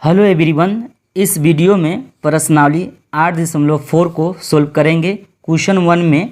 Hello everyone, इस video में प्रश्नावली 8.4 को सोल्व करेंगे। क्वेश्चन 1 में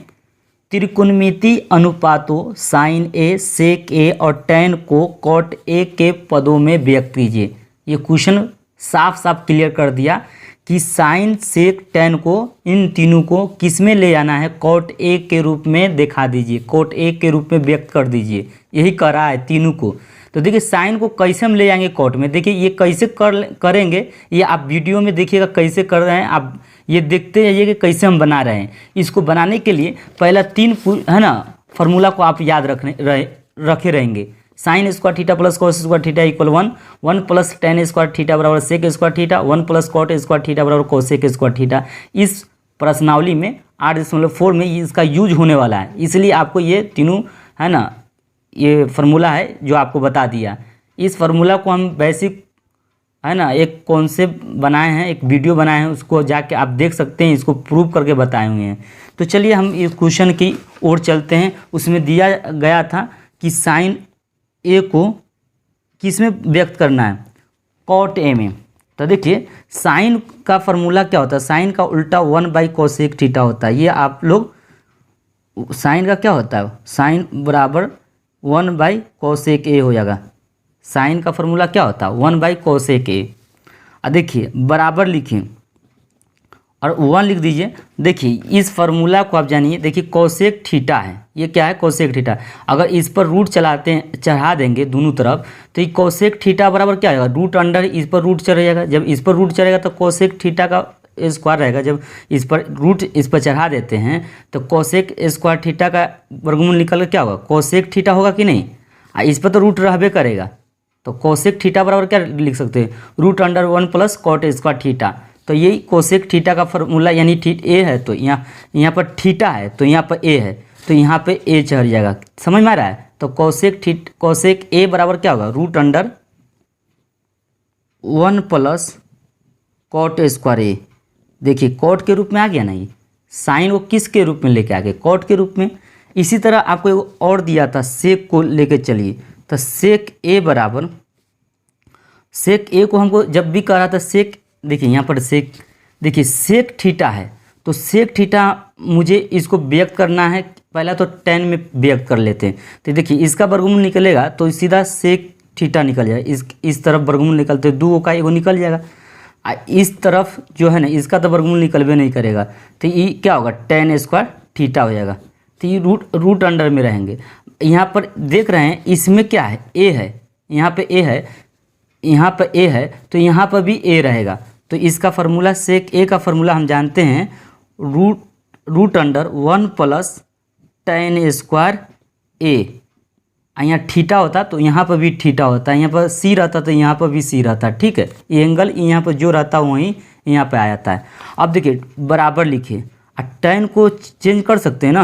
त्रिकोणमितीय अनुपातों साइन ए, सेक ए और टैन को कॉट ए के पदों में व्यक्त कीजिए। ये क्वेश्चन साफ साफ क्लियर कर दिया कि साइन, सेक, टैन को इन तीनों को किस में ले आना है, कॉट ए के रूप में दिखा दीजिए, कॉट ए के रूप में व्यक्त कर दीजिए। यही कर रहा है तीनों को। तो देखिए साइन को कैसे हम ले आएंगे कॉट में, देखिए ये कैसे करेंगे ये आप वीडियो में देखिएगा कैसे कर रहे हैं। आप ये देखते जाइए कि कैसे हम बना रहे हैं। इसको बनाने के लिए पहला 3 है ना फार्मूला को आप याद रखे रहेंगे। Sine square theta plus cos square theta equal 1 plus tan square theta बराबर sec square theta, 1 plus cot square theta बराबर कोसेक स्क्वायर थीटा। इस प्रश्नावली में 8.4 में इसका यूज होने वाला है, इसलिए आपको ये तीनों है ना ये फार्मूला है जो आपको बता दिया। इस फार्मूला को हम बेसिक है ना एक कॉन्सेप्ट बनाए हैं, एक वीडियो बनाए हैं, उसको जाके आप देख सकते हैं, इसको प्रूव करके बताए हुए हैं। तो चलिए हम इस क्वेश्चन की ओर चलते हैं। उसमें दिया गया था कि साइन ए को किस में व्यक्त करना है, कॉट ए में। तो देखिए साइन का फार्मूला क्या होता है, साइन का उल्टा 1/कोसेक थीटा होता है। ये आप लोग साइन का क्या होता है, साइन बराबर 1/कोसेक ए हो जाएगा। साइन का फार्मूला क्या होता है 1/कोसेक ए। देखिए बराबर लिखिए और 1 लिख दीजिए। देखिए इस फार्मूला को आप जानिए, देखिए कोसेक थीटा है, ये क्या है कोसेक थीटा। अगर इस पर रूट चढ़ा देंगे दोनों तरफ, तो ये कोसेक थीटा बराबर क्या आएगा, रूट अंडर इस पर रूट चढ़ेगा। जब इस पर रूट चढ़ेगा तो कोसेक थीटा का स्क्वायर रहेगा। जब इस पर रूट इस पर चढ़ा देते हैं तो कोसेक स्क्वायर थीटा का वर्गमूल निकल कर क्या होगा, कोसेक थीटा होगा कि नहीं। इस पर तो रूट रहबे करेगा, तो कोसेक थीटा बराबर क्या लिख सकते हैं, root under 1 plus cot square theta. तो यही कोसेक थीटा का फार्मूला, यानी ए है तो यहाँ पर थीटा है तो यहाँ पर ए है, तो यहाँ पे ए चढ़ जाएगा। समझ में आ रहा है। तो कोसेक ए बराबर क्या होगा, root under 1 plus cot square A. देखिए कॉट के रूप में आ गया ना, ये साइन को किस के रूप में लेके आ गए, कॉट के रूप में। इसी तरह आपको एक और दिया था, सेक को लेके चलिए। तो सेक ए बराबर, सेक ए को हमको जब भी कह रहा था सेक, देखिए यहाँ पर सेक, देखिए सेक थीटा है तो सेक थीटा मुझे इसको व्यक्त करना है, पहला तो टैन में व्यक्त कर लेते हैं। तो देखिए इसका वर्गमूल निकलेगा तो सीधा सेक थीटा निकल जाएगा। इस तरफ वर्गमूल निकलते 2 का एगो निकल जाएगा। इस तरफ जो है ना इसका तो वर्गमूल निकलबे नहीं करेगा, तो ये क्या होगा, टैन स्क्वायर थीटा हो जाएगा। तो ये रूट अंडर में रहेंगे। यहाँ पर देख रहे हैं इसमें क्या है, ए है, यहाँ पे ए है, यहाँ पर ए है, तो यहाँ पर भी ए रहेगा। तो इसका फार्मूला सेक ए का फार्मूला हम जानते हैं, root under 1 plus tan square A. यहाँ थीटा होता तो यहाँ पर भी थीटा होता, यहाँ पर सी रहता तो यहाँ पर भी सी रहता। ठीक है, ये एंगल यहाँ पर जो रहता वहीं यहाँ पे आ जाता है। अब देखिए बराबर लिखिए, और टैन को चेंज कर सकते हैं ना,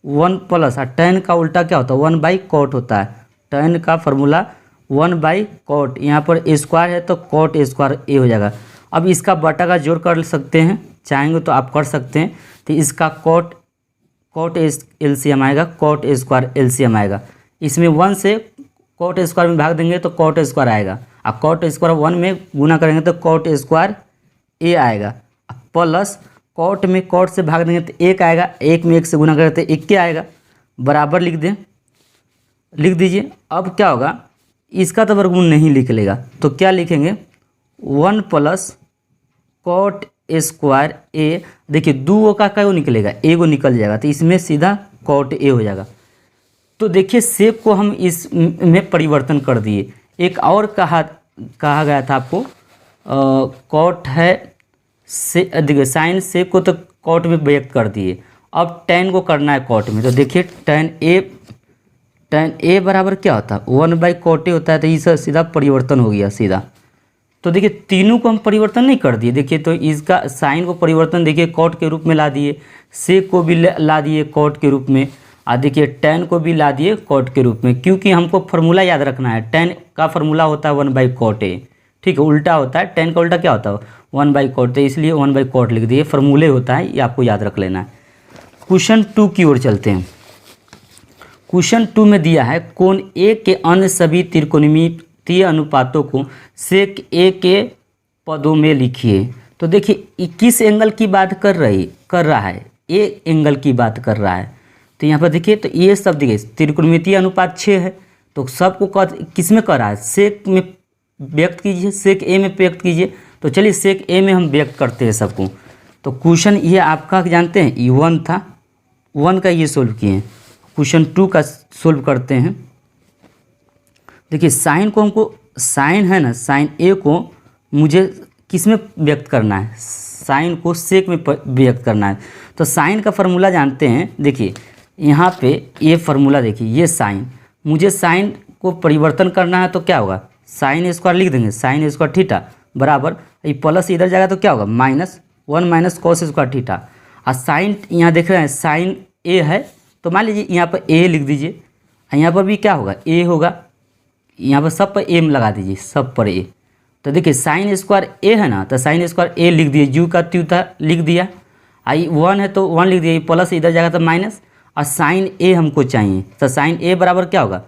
1 प्लस, और टैन का उल्टा क्या होता है 1/कॉट होता है। टैन का फार्मूला 1/कॉट, यहाँ पर स्क्वायर है तो कॉट स्क्वायर ए हो जाएगा। अब इसका बटा का जोड़ कर सकते हैं, चाहेंगे तो आप कर सकते हैं। तो इसका कॉट एलसीएम आएगा, कॉट स्क्वायर एलसीएम आएगा। इसमें 1 से कॉट स्क्वायर में भाग देंगे तो कॉट स्क्वायर आएगा, और कॉट स्क्वायर 1 में गुना करेंगे तो कॉट स्क्वायर ए आएगा, प्लस कॉट में कॉट से भाग देंगे तो 1 आएगा, 1 में 1 से गुना करेंगे तो 1 क्या आएगा, बराबर लिख दीजिए। अब क्या होगा, इसका तो वर्गमूल नहीं निकलेगा तो क्या लिखेंगे, 1 प्लस कॉट स्क्वायर ए। देखिए 2 का क्या निकलेगा, एगो निकल जाएगा, तो इसमें सीधा कॉट ए हो जाएगा। तो देखिए सेक को हम इसमें परिवर्तन कर दिए। एक और कहा गया था आपको, कॉट है से, देखिए साइन सेक को तो कॉट में व्यक्त कर दिए, अब टैन को करना है कॉट में। तो देखिए टैन ए बराबर क्या होता है 1/कॉट ए होता है, तो ये सीधा परिवर्तन हो गया सीधा। तो देखिए तीनों को हम परिवर्तन नहीं कर दिए, देखिए तो इसका साइन को परिवर्तन देखिए कॉट के रूप में ला दिए, सेक को भी ला दिए कॉट के रूप में, और देखिए टैन को भी ला दिए कॉट के रूप में, क्योंकि हमको फार्मूला याद रखना है। टैन का फार्मूला होता है 1/कॉट ए, ठीक है, उल्टा होता है, टैन का उल्टा क्या होता है 1/कॉट, इसलिए 1/कॉट लिख दिए, फार्मूले होता है, ये आपको याद रख लेना है। क्वेश्चन 2 की ओर चलते हैं। क्वेश्चन 2 में दिया है, कोण ए के अन्य सभी त्रिकोणमितीय अनुपातों को सेक ए के पदों में लिखिए। तो देखिए किस एंगल की बात कर रहा है, ए एंगल की बात कर रहा है। तो यहाँ पर देखिए, तो ये सब देखिए त्रिकोणमितीय अनुपात 6 है, तो सबको किस में कर रहा है, सेक में व्यक्त कीजिए, सेक ए में व्यक्त कीजिए। तो चलिए सेक ए में हम व्यक्त करते हैं सबको। तो क्वेश्चन ये आपका जानते हैं ये 1 था, 1 का ये सोल्व किए। क्वेश्चन 2 का सोल्व करते हैं। देखिए साइन को हमको, साइन है ना, साइन ए को मुझे किस में व्यक्त करना है, साइन को सेक में व्यक्त करना है। तो साइन का फार्मूला जानते हैं। देखिए यहाँ पे ये फार्मूला देखिए, ये साइन, मुझे साइन को परिवर्तन करना है तो क्या होगा, साइन स्क्वायर लिख देंगे, साइन स्क्वायर थीटा बराबर, ये प्लस इधर जाएगा तो क्या होगा, -1 माइनस कॉस स्क्वायर थीटा। और साइन यहाँ देख रहे हैं साइन ए है, तो मान लीजिए यहाँ पर ए लिख दीजिए, यहाँ पर भी क्या होगा, ए होगा, यहाँ पर सब पर एम लगा दीजिए, सब पर ए। तो देखिए साइन स्क्वायर ए है ना, तो साइन स्क्वायर ए लिख दिए, यू का त्यूता लिख दिया, आई 1 है तो 1 लिख दिया, प्लस इधर जाएगा तो माइनस, और साइन ए हमको चाहिए। तो साइन ए बराबर क्या होगा,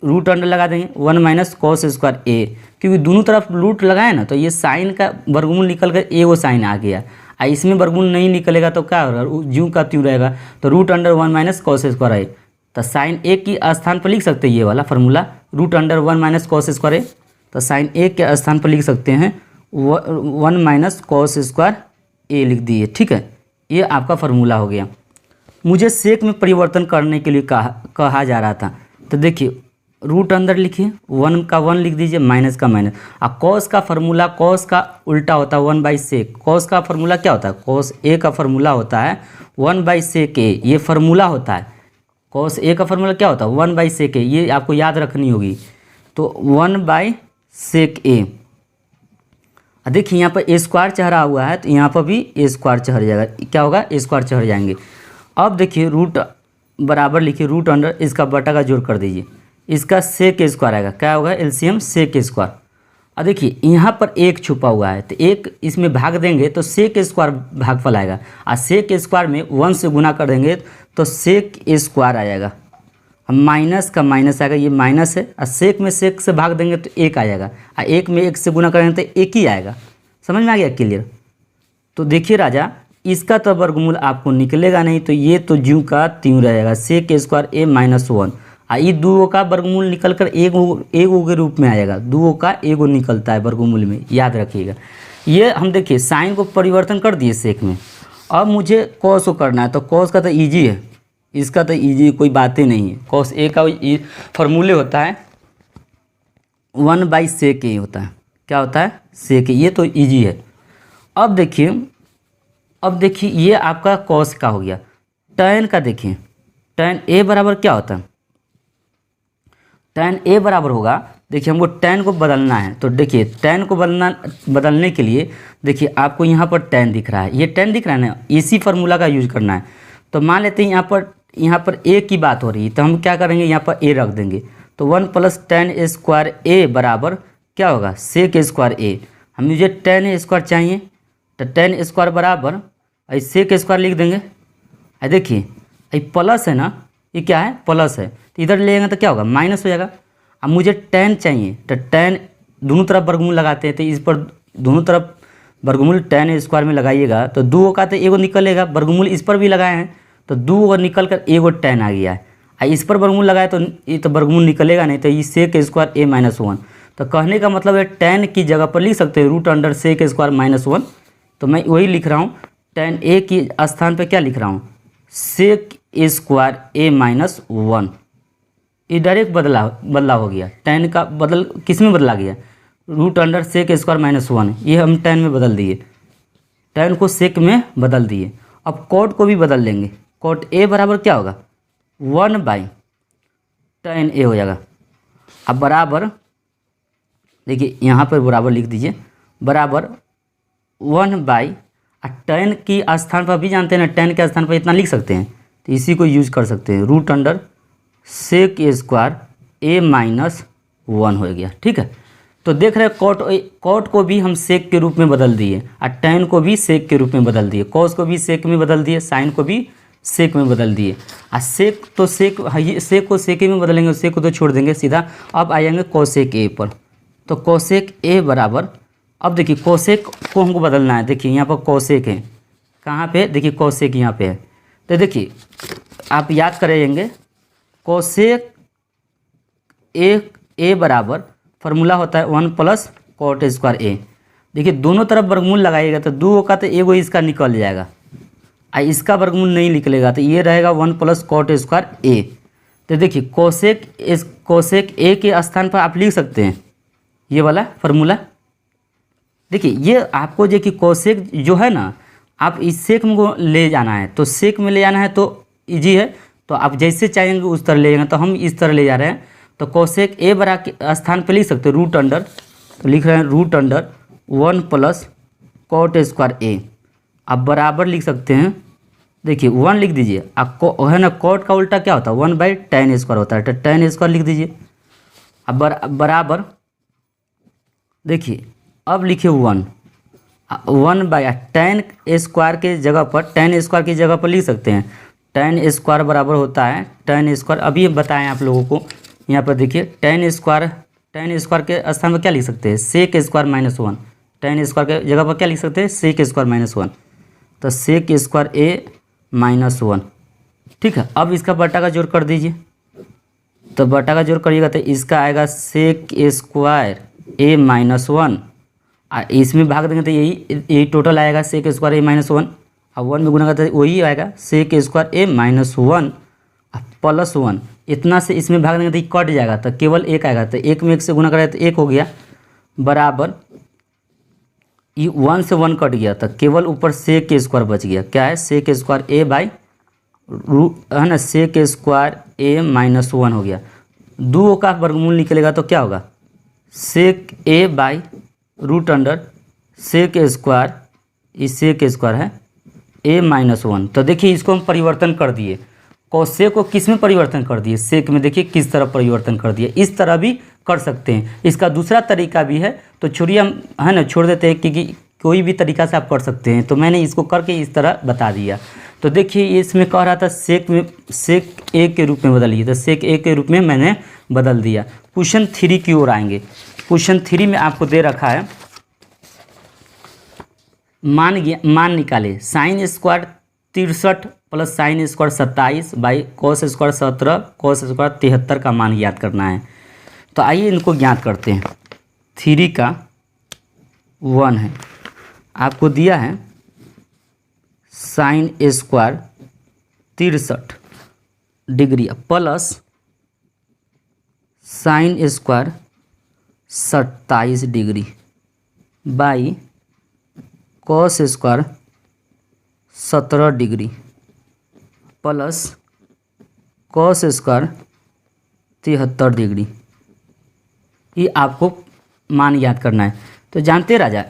रूट अंडर लगा देंगे 1 माइनस कॉस स्क्वायर ए, क्योंकि दोनों तरफ रूट लगाए ना, तो ये साइन का वर्गमूल निकल कर ए वो साइन आ गया। और इसमें वर्गमूल नहीं निकलेगा तो क्या होगा, ज्यों का त्यों रहेगा, तो root under 1 minus cos square A. तो साइन ए की स्थान पर लिख सकते हैं ये वाला formula, root under 1 minus cos square A. तो साइन ए के स्थान पर लिख सकते हैं 1 माइनस कॉस स्क्वायर ए लिख दिए। ठीक है, ये आपका फार्मूला हो गया। मुझे सेक में परिवर्तन करने के लिए कहा जा रहा था। तो देखिए रूट अंदर लिखिए, 1 का 1 लिख दीजिए, माइनस का माइनस। अब कॉस का फार्मूला, कॉस का उल्टा होता है 1/सेक। कॉस का फार्मूला क्या होता है, कॉस ए का फार्मूला होता है 1/सेक ए, ये फार्मूला होता है। कॉस ए का फार्मूला क्या होता है 1/सेक ए, ये आपको याद रखनी होगी। तो 1/सेक ए। देखिए यहाँ पर ए स्क्वायर चढ़ा हुआ है, तो यहाँ पर भी ए स्क्वायर चढ़ जाएगा, क्या होगा, ए स्क्वायर चढ़ जाएंगे। अब देखिए रूट बराबर लिखिए, रूट अंडर इसका बटा का जोड़ कर दीजिए, इसका सेक स्क्वायर आएगा, क्या होगा, एलसीएम सेक स्क्वायर। और देखिए यहाँ पर एक छुपा हुआ है, तो एक इसमें भाग देंगे तो सेक स्क्वायर भागफल आएगा, और सेक स्क्वायर में 1 से गुना कर देंगे तो सेक स्क्वायर आ जाएगा। अब माइनस का माइनस आएगा, ये माइनस है, और सेक में सेक से भाग देंगे तो एक आ जाएगा, और एक में एक से गुना करेंगे तो एक ही आएगा। समझ में आ गया, क्लियर। तो देखिए राजा, इसका तो वर्गमूल आपको निकलेगा नहीं, तो ये तो ज्यों का त्यों रहेगा, सेक स्क्वायर ए -1। ये दुओ का वर्गमूल निकल कर एगो के रूप में आएगा, दुओ का एगो निकलता है वर्गमूल में, याद रखिएगा। ये हम देखिए साइन को परिवर्तन कर दिए सेक में। अब मुझे कॉस को करना है, तो कॉस का तो ईजी है, इसका तो ईजी कोई बात ही नहीं है। कॉस ए का फॉर्मूले होता है 1/सेक ए होता है, क्या होता है, सेक ए, ये तो ईजी है। अब देखिए ये आपका कॉस का हो गया। टैन का देखिए, टैन ए बराबर क्या होता है, टैन ए बराबर होगा, देखिए हमको टैन को बदलना है। तो देखिए टैन को बदलने के लिए देखिए आपको यहाँ पर टैन दिख रहा है, ये टैन दिख रहा है ना, इसी फार्मूला का यूज करना है। तो मान लेते हैं यहाँ पर ए की बात हो रही है, तो हम क्या करेंगे, यहाँ पर ए रख देंगे। तो 1 + टैन स्क्वायर ए बराबर क्या होगा, सेक स्क्वायर ए। हम मुझे टैन स्क्वायर चाहिए, तो टैन स्क्वायर बराबर सेक स्क्वायर लिख देंगे। देखिए ये प्लस है ना, ये क्या है, प्लस है, तो इधर ले लेंगे तो क्या होगा, माइनस हो जाएगा। अब मुझे टैन चाहिए, तो टैन दोनों तरफ वर्गमूल लगाते हैं, तो इस पर दोनों तरफ वर्गमूल टैन स्क्वायर में लगाइएगा तो 2 का तो एगो निकलेगा, वर्गमूल इस पर भी लगाए हैं तो 2 निकल कर एगो टैन आ गया है। इस पर वर्गमूल लगाए तो ये तो वर्गमूल निकलेगा नहीं, तो ये सेक स्क्वायर ए -1। तो कहने का मतलब है टैन की जगह पर लिख सकते हैं रूट अंडर सेक स्क्वायर -1। तो मैं वही लिख रहा हूँ, टैन ए की स्थान पर क्या लिख रहा हूँ, सेक स्क्वायर ए -1। ये डायरेक्ट बदला हो गया, टैन का बदल किस में बदला गया, रूट अंडर सेक स्क्वायर -1, ये हम टैन में बदल दिए, टैन को सेक में बदल दिए। अब कॉट को भी बदल लेंगे, कॉट ए बराबर क्या होगा, 1/tan ए हो जाएगा। अब बराबर देखिए यहाँ पर बराबर लिख दीजिए, बराबर 1/tan की स्थान पर भी जानते हैं ना, tan के स्थान पर इतना लिख सकते हैं, तो इसी को यूज कर सकते हैं, रूट अंडर सेक स्क्वायर ए -1 हो गया। ठीक है, तो देख रहे हैं कॉट को भी हम सेक के रूप में बदल दिए, और टैन को भी सेक के रूप में बदल दिए, कॉस को भी सेक में बदल दिए, साइन को भी सेक में बदल दिए। और सेक तो सेक को सेक में बदलेंगे, सेक को तो छोड़ देंगे सीधा। अब आएंगे कोसेक ए पर, तो कोसेक ए बराबर अब देखिए कोसेक को हमको बदलना है। देखिए यहाँ पर कोसेक है, कहाँ पे, देखिए कोसेक यहाँ पे है। तो देखिए आप याद करेंगे कोसेक ए बराबर फार्मूला होता है 1 प्लस कॉट स्क्वायर ए। देखिए दोनों तरफ वर्गमूल लगाइएगा तो 2 का तो एगो इसका निकल जाएगा, और इसका वर्गमूल नहीं निकलेगा तो ये रहेगा 1 प्लस कॉट स्क्वायर ए। तो देखिए कोसेक ए के स्थान पर आप लिख सकते हैं ये वाला फार्मूला। देखिए ये आपको जो कि कोसेक जो है ना, आप इस सेक में को ले जाना है, तो सेक में ले जाना है तो इजी है, तो आप जैसे चाहेंगे उस तरह ले जाएंगे। तो हम इस तरह ले जा रहे हैं, तो कोसेक ए बरा के स्थान पे लिख सकते हो रूट अंडर, तो लिख रहे हैं root under 1 plus cot square A. आप बराबर लिख सकते हैं, देखिए 1 लिख दीजिए। आपको है ना कॉट का उल्टा क्या होता है 1/tan स्क्वायर होता है, तो tan स्क्वायर लिख दीजिए। अब बराबर देखिए अब लिखिए 1/tan स्क्वायर के जगह पर, tan स्क्वायर की जगह पर लिख सकते हैं tan स्क्वायर बराबर होता है tan स्क्वायर, अभी बताएं आप लोगों को। यहाँ पर देखिए tan स्क्वायर के स्थान पर क्या लिख सकते हैं sec square minus 1। tan square के जगह पर क्या लिख सकते हैं सेक स्क्वायर माइनस 1, तो सेक स्क्वायर ए माइनस 1। ठीक है, अब इसका बटा का जोड़ कर दीजिए, तो बटा का जोड़ करिएगा तो इसका आएगा सेक स्क्वायर ए माइनस 1, और इसमें भाग देंगे तो यही टोटल आएगा सेक स्क्वायर ए माइनस 1, और 1 में गुना करते वही आएगा sec square A minus 1 plus 1। इतना से इसमें भाग देंगे तो ये कट जाएगा, तो केवल 1 आएगा, तो 1 में 1 से गुना करें तो 1 हो गया, बराबर ये 1 से 1 कट गया, तो केवल ऊपर सेक स्क्वायर बच गया। क्या है सेक स्क्वायर ए बाई है ना सेक स्क्वायर ए माइनस 1 हो गया। 2 का वर्गमूल निकलेगा तो क्या होगा sec A by root under sec square, ये सेक स्क्वायर है ए माइनस 1। तो देखिए इसको हम परिवर्तन कर दिए, कोसेक को किस में परिवर्तन कर दिए सेक में, देखिए किस तरह परिवर्तन कर दिए। इस तरह भी कर सकते हैं, इसका दूसरा तरीका भी है, तो छोड़िए हम है ना छोड़ देते हैं, क्योंकि कोई भी तरीका से आप कर सकते हैं, तो मैंने इसको करके इस तरह बता दिया। तो देखिए इसमें कह रहा था सेक ए के रूप में बदलिए, तो सेक ए के रूप में मैंने बदल दिया। क्वेश्चन 3 की ओर आएंगे। क्वेश्चन 3 में आपको दे रखा है मान निकाले sine square 63 plus sine square 27 by cos square 17 cos square 73 का मान याद करना है। तो आइए इनको ज्ञात करते हैं। 3 का 1 है, आपको दिया है sine square 63 degree plus sine square 27 degree by cos square 17 degree plus cos square 73 degree. ये आपको मान याद करना है। तो जानते राजा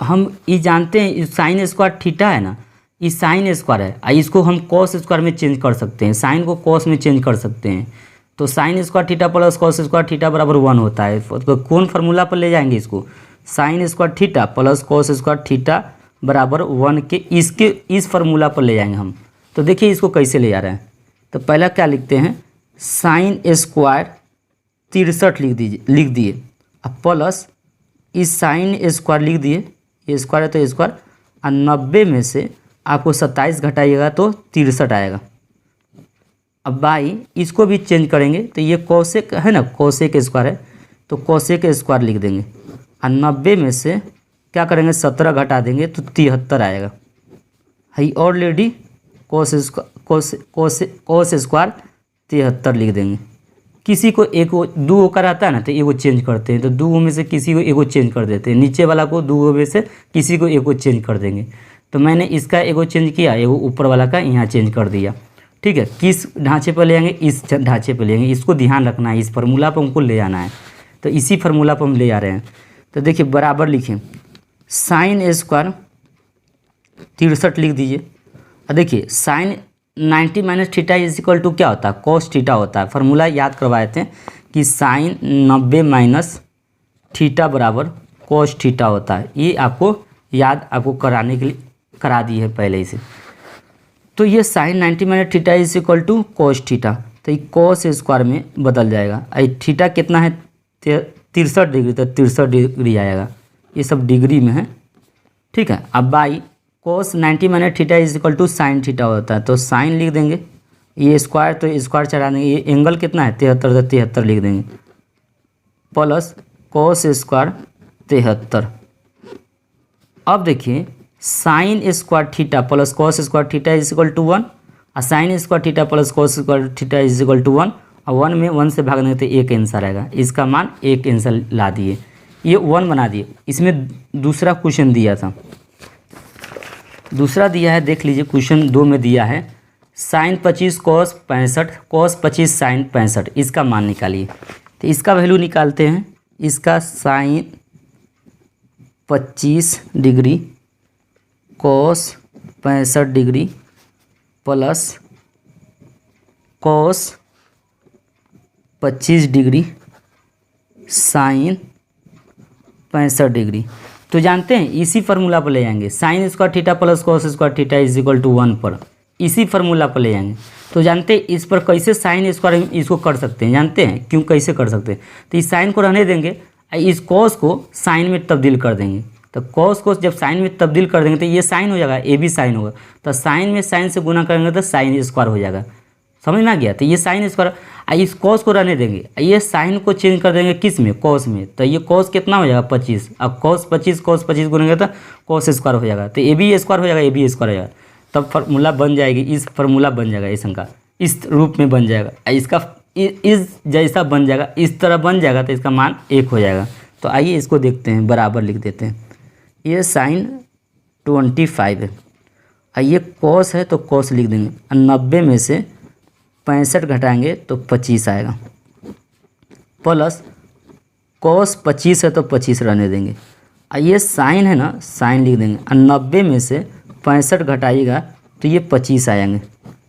हम जानते हैं साइन स्क्वायर थीटा है ना, ये साइन स्क्वायर है, इसको हम कॉस स्क्वायर में चेंज कर सकते हैं, साइन को कॉस में चेंज कर सकते हैं। तो sign square theta plus cos square theta बराबर 1 होता है। तो कौन फार्मूला पर ले जाएंगे इसको, sign square theta plus cos square theta बराबर 1 के इस फार्मूला पर ले जाएंगे हम। तो देखिए इसको कैसे ले जा रहे हैं, तो पहला क्या लिखते हैं साइन स्क्वायर 63 लिख दिए, अब प्लस इस साइन स्क्वायर लिख दिए, ये स्क्वायर है तो स्क्वायर, और 90 में से आपको 27 घटाइएगा तो 63 आएगा। अब बाई इसको भी चेंज करेंगे, तो ये कोसेक है ना कोसेक स्क्वायर है, तो कोसेक स्क्वायर लिख देंगे, और 90 में से क्या करेंगे 17 घटा देंगे तो 73 आएगा। है ऑलरेडी कोस स्क्वायर 73 लिख देंगे। किसी को एक 2 का रहता है ना, तो एगो चेंज करते हैं, तो 2 में से किसी को एगो चेंज कर देते हैं, नीचे वाला को 2 में से किसी को एगो चेंज कर देंगे। तो मैंने इसका एगो चेंज किया, एगो ऊपर वाला का यहाँ चेंज कर दिया। ठीक है, किस ढांचे पर ले आएंगे, इस ढांचे पर ले आएंगे, इसको ध्यान रखना है, इस फार्मूला पर हमको ले आना है, तो इसी फार्मूला पर हम ले आ रहे हैं। तो देखिए बराबर लिखें साइन स्क्वायर 63 लिख दीजिए, और देखिए sine 90 minus theta is equal to क्या होता है कॉस थीटा होता है। फार्मूला याद करवाए थे कि साइन 90 माइनस थीटा बराबर कॉस थीटा होता है। ये आपको याद कराने के लिए करा दी है पहले से। तो ये sine 90 minus theta is equal to cos theta, तो ये कॉस स्क्वायर में बदल जाएगा। थीटा कितना है 63 डिग्री, तो 63 डिग्री आएगा। ये सब डिग्री में है, ठीक है। अब by cos 90 minus theta is equal to sine theta होता है, तो साइन लिख देंगे, ये स्क्वायर तो स्क्वायर चढ़ा देंगे, ये एंगल कितना है 73, तो 73 लिख देंगे, प्लस कोस स्क्वायर 73। अब देखिए sine square theta plus cos square theta is equal to 1, और sine square theta plus cos square theta is equal to 1, और 1 में 1 से भागने तो एक आंसर आएगा, इसका मान एक आंसर ला दिए, ये 1 बना दिए। इसमें दूसरा क्वेश्चन दिया था, दूसरा दिया है, देख लीजिए क्वेश्चन 2 में दिया है साइन 25 कोस 65 कोस 25 साइन 65, इसका मान निकालिए। तो इसका वैल्यू निकालते हैं, इसका sine 25 degree cos 65 degree plus cos 25 degree sine 65 degree. तो जानते हैं इसी फार्मूला पर ले जाएंगे, sine square theta plus cos square theta is equal to 1 पर, इसी फार्मूला पर ले जाएंगे। तो जानते हैं इस पर कैसे साइन स्क्वायर इसको कर सकते हैं, जानते हैं क्यों कैसे कर सकते हैं। तो इस साइन को रहने देंगे, इस कॉस को साइन में तब्दील कर देंगे। तो कॉस को जब साइन में तब्दील कर देंगे तो ये साइन हो जाएगा, ए भी साइन होगा, तो साइन में साइन से गुना करेंगे तो साइन स्क्वायर हो जाएगा, समझ में आ गया। तो ये साइन स्क्वायर, इस कॉस को रहने देंगे, ये साइन को चेंज कर देंगे किस में, कॉस में, तो ये कॉस कितना हो जाएगा 25, अब कॉस 25 गुनेंगे तो कॉस स्क्वायर हो जाएगा, तो ए भी स्क्वायर हो जाएगा, ए भी स्क्वायर हो जाएगा, तब फार्मूला बन जाएगी, इस फार्मूला बन जाएगा, इस का इस रूप में बन जाएगा, इसका इस जैसा बन जाएगा, इस तरह बन जाएगा, तो इसका मान 1 हो जाएगा। तो आइए इसको देखते हैं, बराबर लिख देते हैं, ये साइन 25 है, ये कॉस है तो कॉस लिख देंगे, 90 में से 65 घटाएंगे तो 25 आएगा, प्लस कॉस 25 है तो 25 रहने देंगे, ये साइन है ना, साइन लिख देंगे, 90 में से 65 घटाइएगा तो ये 25 आएंगे,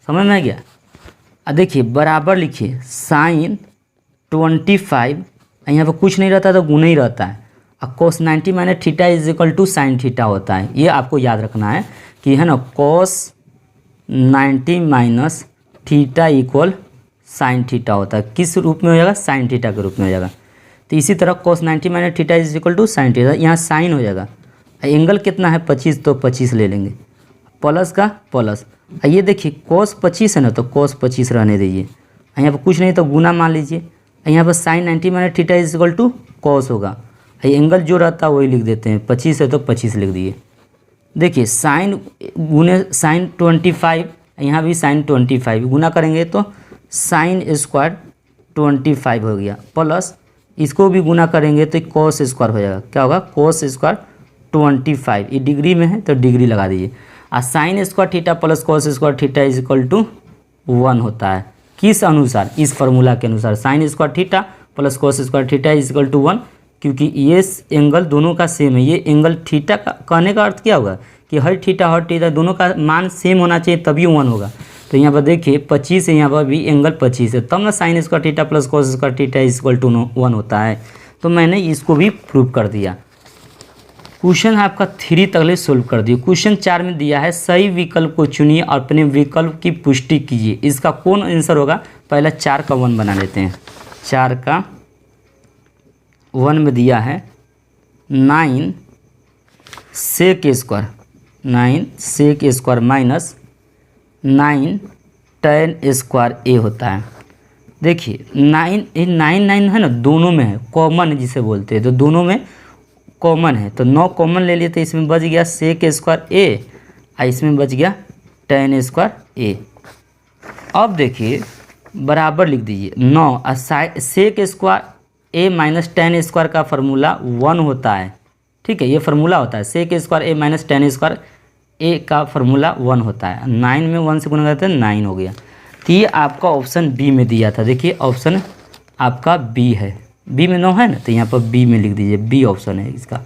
समझ में आ गया। देखिए बराबर लिखिए, साइन 25, यहाँ पर कुछ नहीं रहता तो गुना ही रहता है, और cos 90 minus theta is equal to sine theta होता है, ये आपको याद रखना है कि है ना, कोस 90 minus theta equal sign theta होता है, किस रूप में हो जाएगा, साइन थीटा के रूप में हो जाएगा। तो इसी तरह cos 90 minus theta is equal to sine theta, यहाँ साइन हो जाएगा, एंगल कितना है 25, तो 25 ले लेंगे, प्लस का प्लस, ये देखिए कोस 25 है ना, तो कोस 25 रहने दीजिए, यहाँ पर कुछ नहीं तो गुना मान लीजिए, यहाँ पर sine 90 minus theta is equal to cos होगा, एंगल जो रहता है वही लिख देते हैं, 25 है तो 25 लिख दिए। देखिए साइन गुने साइन 25, यहाँ भी साइन 25 गुना करेंगे तो साइन स्क्वायर 25 हो गया, प्लस इसको भी गुना करेंगे तो कॉस स्क्वायर हो जाएगा, क्या होगा, कॉस स्क्वायर 25, ये डिग्री में है तो डिग्री लगा दीजिए, और sine square theta plus cos square theta is equal to 1 होता है, किस अनुसार, इस फार्मूला के अनुसार, sine square theta plus cos square theta is equal to 1, क्योंकि ये एंगल दोनों का सेम है, ये एंगल थीटा का कहने का अर्थ क्या होगा कि हर थीटा दोनों का मान सेम होना चाहिए तभी 1 होगा। तो यहाँ पर देखिए 25 है, यहाँ पर भी एंगल 25 है, तब ना sine square theta plus cos square theta is equal to 1 होता है। तो मैंने इसको भी प्रूव कर दिया। क्वेश्चन आपका 3 तकले सोल्व कर दिए। क्वेश्चन 4 में दिया है सही विकल्प को चुनिए और अपने विकल्प की पुष्टि कीजिए, इसका कौन आंसर होगा। पहला 4 का 1 बना लेते हैं। 4 का 1 में दिया है 9 sec square, 9 sec square minus 9 tan square A होता है। देखिए 9 है ना, दोनों में है, कॉमन जिसे बोलते हैं, तो दोनों में कॉमन है, तो 9 कॉमन ले लिए तो इसमें बच गया सेक स्क्वायर ए और इसमें बच गया tan स्क्वायर ए। अब देखिए बराबर लिख दीजिए 9 और sec square A minus tan square का फार्मूला 1 होता है, ठीक है, ये फार्मूला होता है, sec square A minus tan square A का फार्मूला 1 होता है। 9 में 1 से गुना करते हैं 9 हो गया। तो ये आपका ऑप्शन बी में दिया था, देखिए ऑप्शन आपका बी है, बी में 9 है ना, तो यहाँ पर बी में लिख दीजिए, बी ऑप्शन है इसका,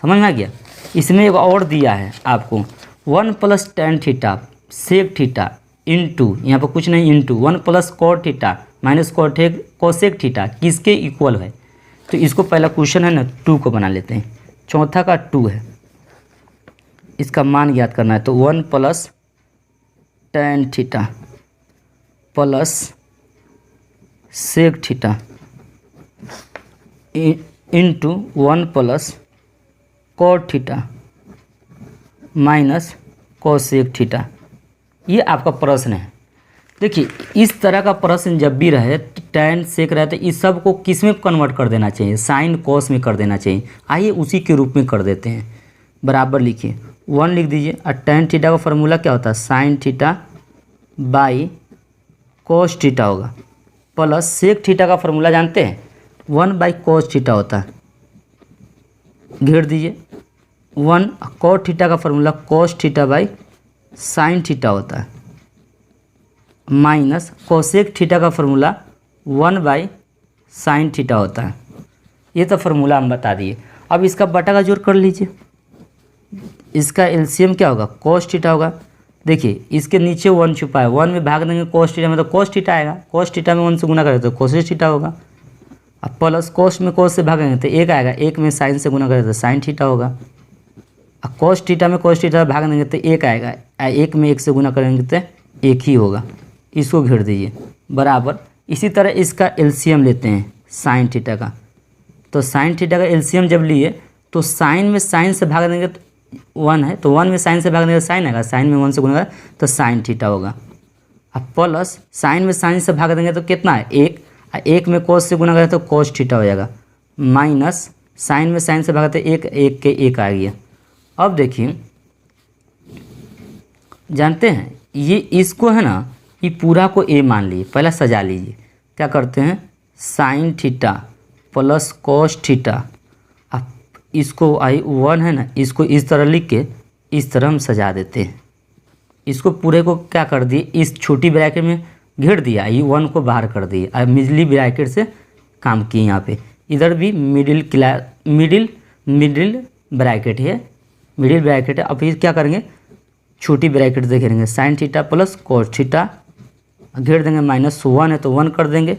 समझ में आ गया। इसमें एक और दिया है आपको 1 plus tan theta sec theta into, यहाँ पर कुछ नहीं, into 1 plus cot theta minus cosec theta किसके इक्वल है। तो इसको पहला क्वेश्चन है ना 2 को बना लेते हैं, चौथा का 2 है, इसका मान ज्ञात करना है। तो 1 plus tan theta plus sec theta into 1 plus cot theta minus cosec theta. ये आपका प्रश्न है। देखिए इस तरह का प्रश्न जब भी रहे, टैन सेक रहे, तो इस सब को किस में कन्वर्ट कर देना चाहिए, साइन कॉस में कर देना चाहिए। आइए उसी के रूप में कर देते हैं। बराबर लिखिए 1 लिख दीजिए। और टैन थीटा का फार्मूला क्या होता है, sine theta by cos theta होगा, प्लस सेक थीटा का फार्मूला जानते हैं 1 बाई कोस थीटा होता है, घेर दीजिए 1। कोट थीटा का formula cos theta by sine theta होता है, माइनस कोसेक थीटा का फार्मूला 1 बाई साइन थीटा होता है। ये तो फार्मूला हम बता दिए। अब इसका बटा का जोड़ कर लीजिए। इसका एलसीएम क्या होगा, कोस थीटा होगा। देखिए इसके नीचे 1 छुपा है, 1 में भाग देंगे कोस थीटा में तो कोस थीटा आएगा, कोस थीटा में 1 से गुना करें तो कोसेक थीटा होगा। अब प्लस कोस में कोस से भागेंगे तो 1 आएगा, 1 में साइन से गुना करें तो साइन थीटा होगा। अब कोस थीटा में कोस थीटा भाग देंगे तो 1 आएगा, 1 में 1 से गुना करेंगे तो 1 ही होगा। इसको घेर दीजिए बराबर। इसी तरह इसका एलसीएम लेते हैं साइन थीटा का। तो साइन थीटा का एलसीएम जब लिए तो साइन में साइन से भाग देंगे तो 1 है, तो 1 में साइन से भाग देंगे तो साइन आएगा, साइन में 1 से गुना करें तो साइन थीटा होगा। अब प्लस साइन में साइन से भाग देंगे तो कितना है 1, 1 में कोस से गुना करें तो कोस थीटा हो जाएगा, माइनस साइन में साइन से भागते 1, 1 के 1 आ गया। अब देखिए जानते हैं ये इसको है ना, ये पूरा को ए मान लीजिए, पहले सजा लीजिए। क्या करते हैं, sign theta plus cos theta. अब इसको I1 है ना, इसको इस तरह लिख के इस तरह हम सजा देते हैं। इसको पूरे को क्या कर दिए, इस छोटी ब्रैकेट में घेर दिया, I1 को बाहर कर दिए। अब मिडली ब्रैकेट से काम किए यहाँ पे। इधर भी मिडिल ब्रैकेट है, मिडिल ब्रैकेट है। अब ये क्या करेंगे, छोटी ब्रैकेट से घेरेंगे, sine theta plus cos theta, घेर देंगे -1 है तो 1 कर देंगे।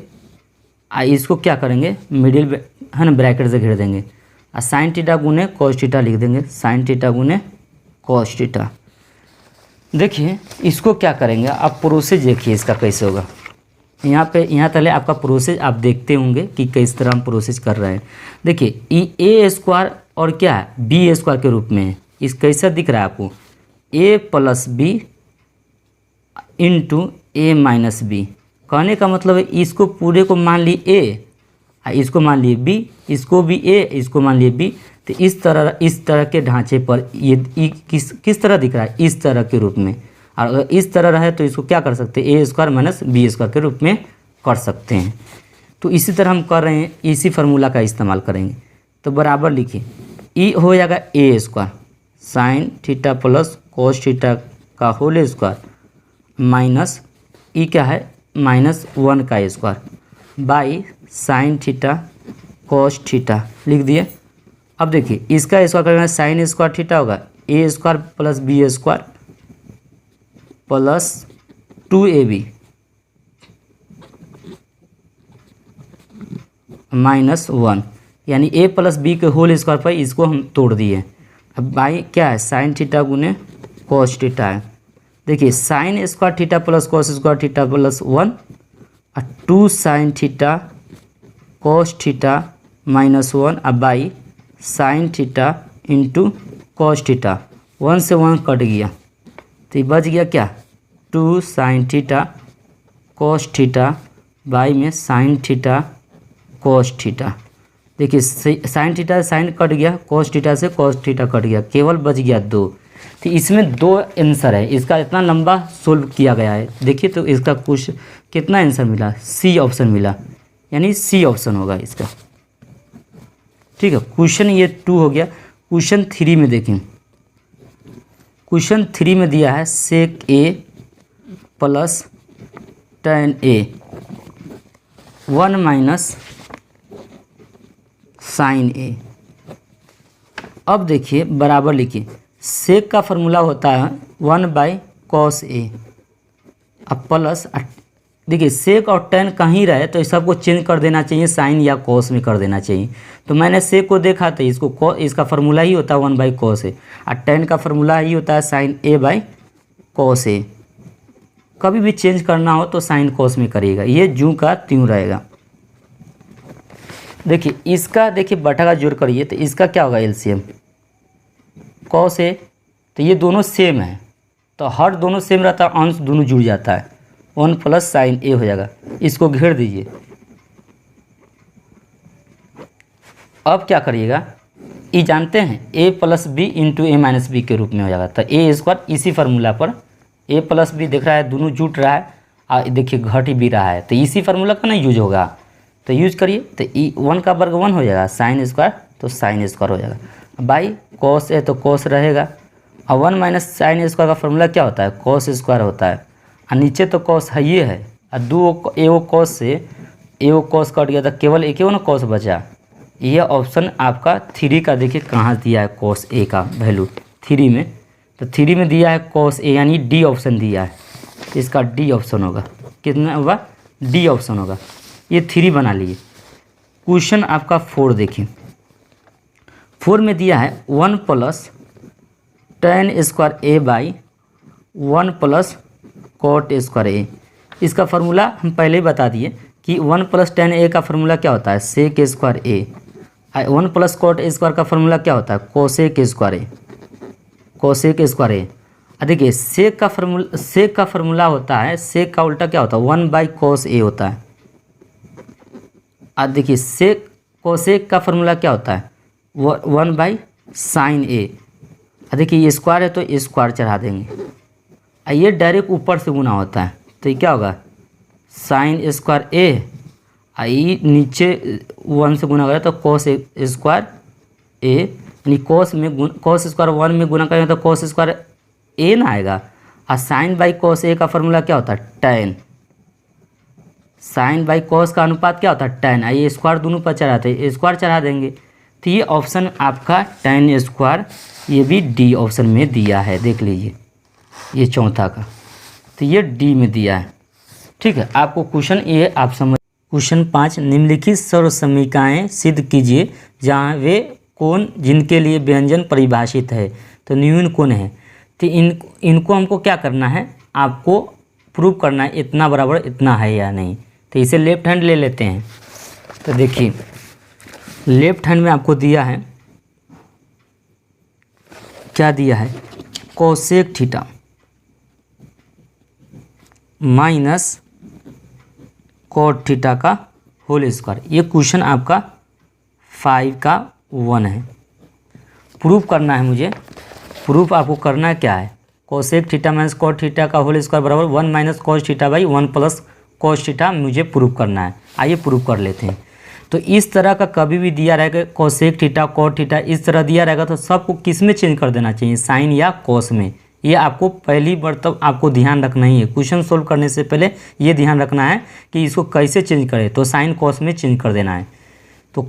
इसको क्या करेंगे, मिडिल है ना ब्रैकेट से घेर देंगे, और साइन थीटा गुने कोस थीटा लिख देंगे, साइन थीटा गुने कोस थीटा। देखिए इसको क्या करेंगे, आप प्रोसेस देखिए इसका कैसे होगा। यहाँ पहले आपका प्रोसेस आप देखते होंगे कि किस तरह हम प्रोसेस कर रहे हैं। देखिए ए स्क्वायर और क्या है बी स्क्वायर के रूप में है। इस कैसा दिख रहा है आपको, ए plus B into A minus B. कहने का मतलब है इसको पूरे को मान ली ए, इसको मान लिए बी, इसको भी ए, इसको मान लिए बी। तो इस तरह के ढांचे पर ये किस तरह दिख रहा है, इस तरह के रूप में। और अगर इस तरह रहे तो इसको क्या कर सकते हैं, ए स्क्वायर माइनस बी स्क्वायर के रूप में कर सकते हैं। तो इसी तरह हम कर रहे हैं, इसी फार्मूला का इस्तेमाल करेंगे। तो बराबर लिखिए ई हो जाएगा A square sine theta plus cos theta का होल स्क्वायर माइनस ई क्या है -1 का square by sine theta cos theta लिख दिए। अब देखिए इसका स्क्वायर करेंगे, साइन स्क्वायर थीटा होगा A square plus B square plus 2ab -1, यानी a प्लस बी के होल स्क्वायर पर इसको हम तोड़ दिए। अब बाई क्या है, साइन थीटा गुने कोस थीटा है। देखिए sine square theta plus cos square theta plus 1 और 2 साइन थीटा कोस थीटा -1 अब by sine theta into cos theta, 1 से 1 कट गया तो ये बच गया क्या 2 sign theta cos theta by में साइन थीटा कोस थीटा। देखिए साइन थीटा से साइन कट गया, कोस थीटा से कोस थीटा कट गया, केवल बच गया 2। तो इसमें 2 आंसर है, इसका इतना लंबा सोल्व किया गया है। देखिए तो इसका कुछ कितना आंसर मिला, सी ऑप्शन मिला, यानी सी ऑप्शन होगा इसका। ठीक है, क्वेश्चन ये 2 हो गया। क्वेश्चन 3 में देखें, क्वेश्चन 3 में दिया है सेक ए plus tan A 1 minus sine A. अब देखिए बराबर लिखिए, सेक का फार्मूला होता है 1 बाई कॉस ए। अब प्लस देखिए सेक और टेन कहीं रहे तो सबको चेंज कर देना चाहिए, साइन या कॉस में कर देना चाहिए। तो मैंने सेक को देखा तो इसका फार्मूला ही होता है 1 बाई कॉस ए, और टेन का फार्मूला ही होता है साइन ए बाई कॉस ए। कभी भी चेंज करना हो तो साइन कॉस में करिएगा, ये जूं का त्यों रहेगा। देखिए इसका देखिए बटा का जोड़ करिए तो इसका क्या होगा एलसीएम, कॉस ए, तो ये दोनों सेम है, तो हर दोनों सेम रहता है, अंश दोनों जुड़ जाता है, 1 प्लस साइन ए हो जाएगा। इसको घेर दीजिए। अब क्या करिएगा, ये जानते हैं ए plus B into A minus B के रूप में हो जाएगा, तो ए स्क्वायर इसी फार्मूला पर ए प्लस बी दिख रहा है, दोनों जुट रहा है और देखिए घट भी रहा है, तो इसी फार्मूला का ना यूज होगा, तो यूज करिए। तो ई 1 का वर्ग 1 हो जाएगा, साइन स्क्वायर तो साइन स्क्वायर हो जाएगा, बाई कॉस ए तो कॉस रहेगा, और 1 माइनस साइन स्क्वायर का फार्मूला क्या होता है, कॉस स्क्वायर होता है, और नीचे तो कॉस है ये है, और दो एगो कॉस से एगो कॉस कट गया, तो केवल एक ना कॉस बचा। ये ऑप्शन आपका 3 का देखिए कहाँ दिया है, कॉस ए का वैल्यू 3 में, तो 3 में दिया है कॉस ए, यानी डी ऑप्शन दिया है, इसका डी ऑप्शन होगा। कितना होगा, डी ऑप्शन होगा। ये 3 बना लिए। क्वेश्चन आपका 4 देखिए, 4 में दिया है 1 plus tan square A by 1 plus cot square A. इसका फार्मूला हम पहले ही बता दिए कि 1 प्लस tan ए का फार्मूला क्या होता है, सेक स्क्वायर ए, 1 प्लस कॉट स्क्वायर का फार्मूला क्या होता है, cosec square A, cosec square A. देखिए सेक का फार्मूला होता है, सेक का उल्टा क्या होता है, 1 बाई कोस ए होता है। अब देखिए सेक कोसेक का फार्मूला क्या होता है, 1 बाई साइन ए। देखिए ये स्क्वायर है तो स्क्वायर चढ़ा देंगे, ये डायरेक्ट ऊपर से गुना होता है, तो ये क्या होगा, साइन स्क्वायर ए, आई नीचे 1 से गुना करें तो कोस स्क्वायर ए, यानी कोस स्क्वायर 1 में गुना करेंगे तो कोस स्क्वायर ए ना आएगा, और साइन बाई कोस ए का फार्मूला क्या होता है, टैन। साइन बाई कोस का अनुपात क्या होता है, टैन। ये स्क्वायर दोनों पर चढ़ाते हैं, स्क्वायर चढ़ा देंगे, तो ये ऑप्शन आपका टैन स्क्वायर, ये भी डी ऑप्शन में दिया है, देख लीजिए ये चौथा का, तो ये डी में दिया है। ठीक है, आपको क्वेश्चन ये आप समझ। क्वेश्चन 5, निम्नलिखित सर्वसमीकाएँ सिद्ध कीजिए जहाँ वे कोण जिनके लिए व्यंजन परिभाषित है, तो न्यून कोण है, तो इनको हमको क्या करना है, आपको प्रूव करना है इतना बराबर इतना है या नहीं। तो इसे लेफ्ट हैंड ले लेते हैं। तो देखिए लेफ्ट हैंड में आपको दिया है, क्या दिया है, cosec theta minus cot theta का होल स्क्वायर। ये क्वेश्चन आपका 5 का 1 है। प्रूफ करना है मुझे, प्रूफ आपको करना क्या है, cosec theta minus cot theta का होल स्क्वायर बराबर 1 minus cos theta by 1 plus cos theta मुझे प्रूफ करना है। आइए प्रूफ कर लेते हैं। तो इस तरह का कभी भी दिया रहेगा कोसेक थीटा कॉट थीटा इस तरह दिया रहेगा तो सबको किस में चेंज कर देना चाहिए, साइन या कॉस में। ये आपको पहली मतलब आपको ध्यान रखना ही है, क्वेश्चन सोल्व करने से पहले ये ध्यान रखना है कि इसको कैसे चेंज करें, तो साइन कॉस में चेंज कर देना है। तो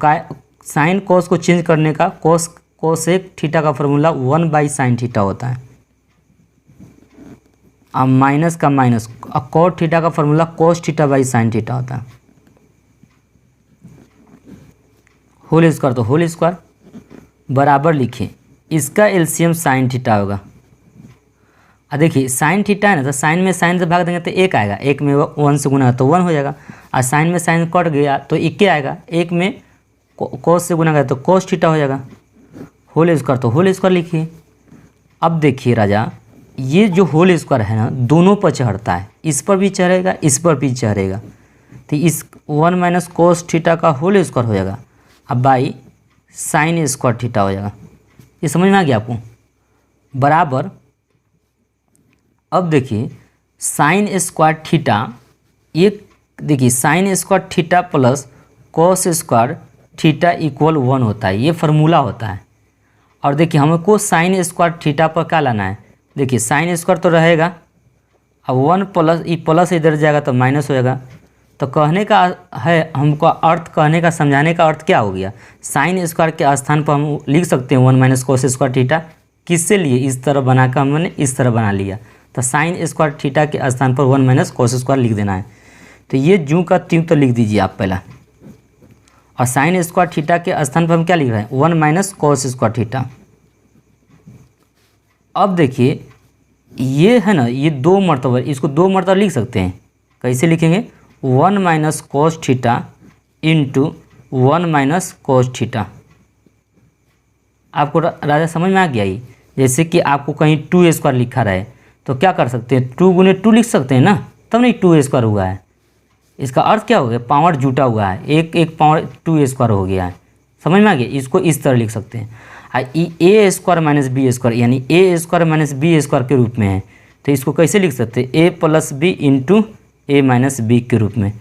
साइन कॉस को चेंज करने का कोसेक थीटा का फॉर्मूला 1 बाई साइन थीटा होता है, अब माइनस का माइनस, कॉट थीटा का formula cos theta by sine theta होता है। होल स्क्वायर तो होल स्क्वायर बराबर लिखिए, इसका एलसीएम साइन थीटा होगा। देखिए साइन थीटा है ना, तो साइन में साइन से भाग देंगे तो 1 आएगा, 1 में 1 से गुना तो 1 हो जाएगा, और साइन में साइन कट गया तो 1 आएगा, 1 में कोस से गुना गया तो कोस थीटा हो जाएगा। होल स्क्वायर तो होल स्क्वायर लिखिए। अब देखिए राजा, ये जो होल स्क्वायर है ना दोनों पर चढ़ता है, इस पर भी चढ़ेगा इस पर भी चढ़ेगा, तो इस 1 माइनस कोस थीटा का होल स्क्वायर हो जाएगा, अब बाई साइन स्क्वायर थीटा हो जाएगा। ये समझ में आ गया आपको, बराबर। अब देखिए साइन स्क्वायर थीटा, ये देखिए sine square theta plus cos square theta equal 1 होता है, ये फार्मूला होता है। और देखिए हमको साइन स्क्वायर थीटा पर क्या लाना है, देखिए साइन स्क्वायर तो रहेगा, अब 1 प्लस ये प्लस इधर जाएगा तो माइनस हो जाएगा। तो कहने का है हमको अर्थ, कहने का समझाने का अर्थ क्या हो गया, साइन स्क्वायर के स्थान पर हम लिख सकते हैं 1 माइनस कोस स्क्वायर थीटा, किससे लिए, इस तरह बनाकर हमने इस तरह बना लिया, तो साइन स्क्वायर थीटा के स्थान पर 1 माइनस कोस स्क्वायर लिख देना है। तो ये जूँ का त्यों तो लिख दीजिए आप पहला, और साइन स्क्वायर थीटा के स्थान पर हम क्या लिख रहे हैं, 1 माइनस कोस स्क्वायर थीटा। अब देखिए ये है ना, ये 2 मरतबा, इसको 2 मरतबा लिख सकते हैं, कैसे लिखेंगे, 1 minus cos theta into 1 minus cos theta. आपको राजा समझ में आ गया, ये जैसे कि आपको कहीं 2a² लिखा रहे तो क्या कर सकते हैं, 2 गुने 2 लिख सकते हैं ना, तब नहीं 2a² हुआ है। इसका अर्थ क्या हो गया, पावर जुटा हुआ है, एक पावर 2a² हो गया है। समझ में आ गया। इसको इस तरह लिख सकते हैं। a² माइनस b² यानी a² माइनस b² के रूप में है, तो इसको कैसे लिख सकते हैं, a plus B into A minus B के रूप में।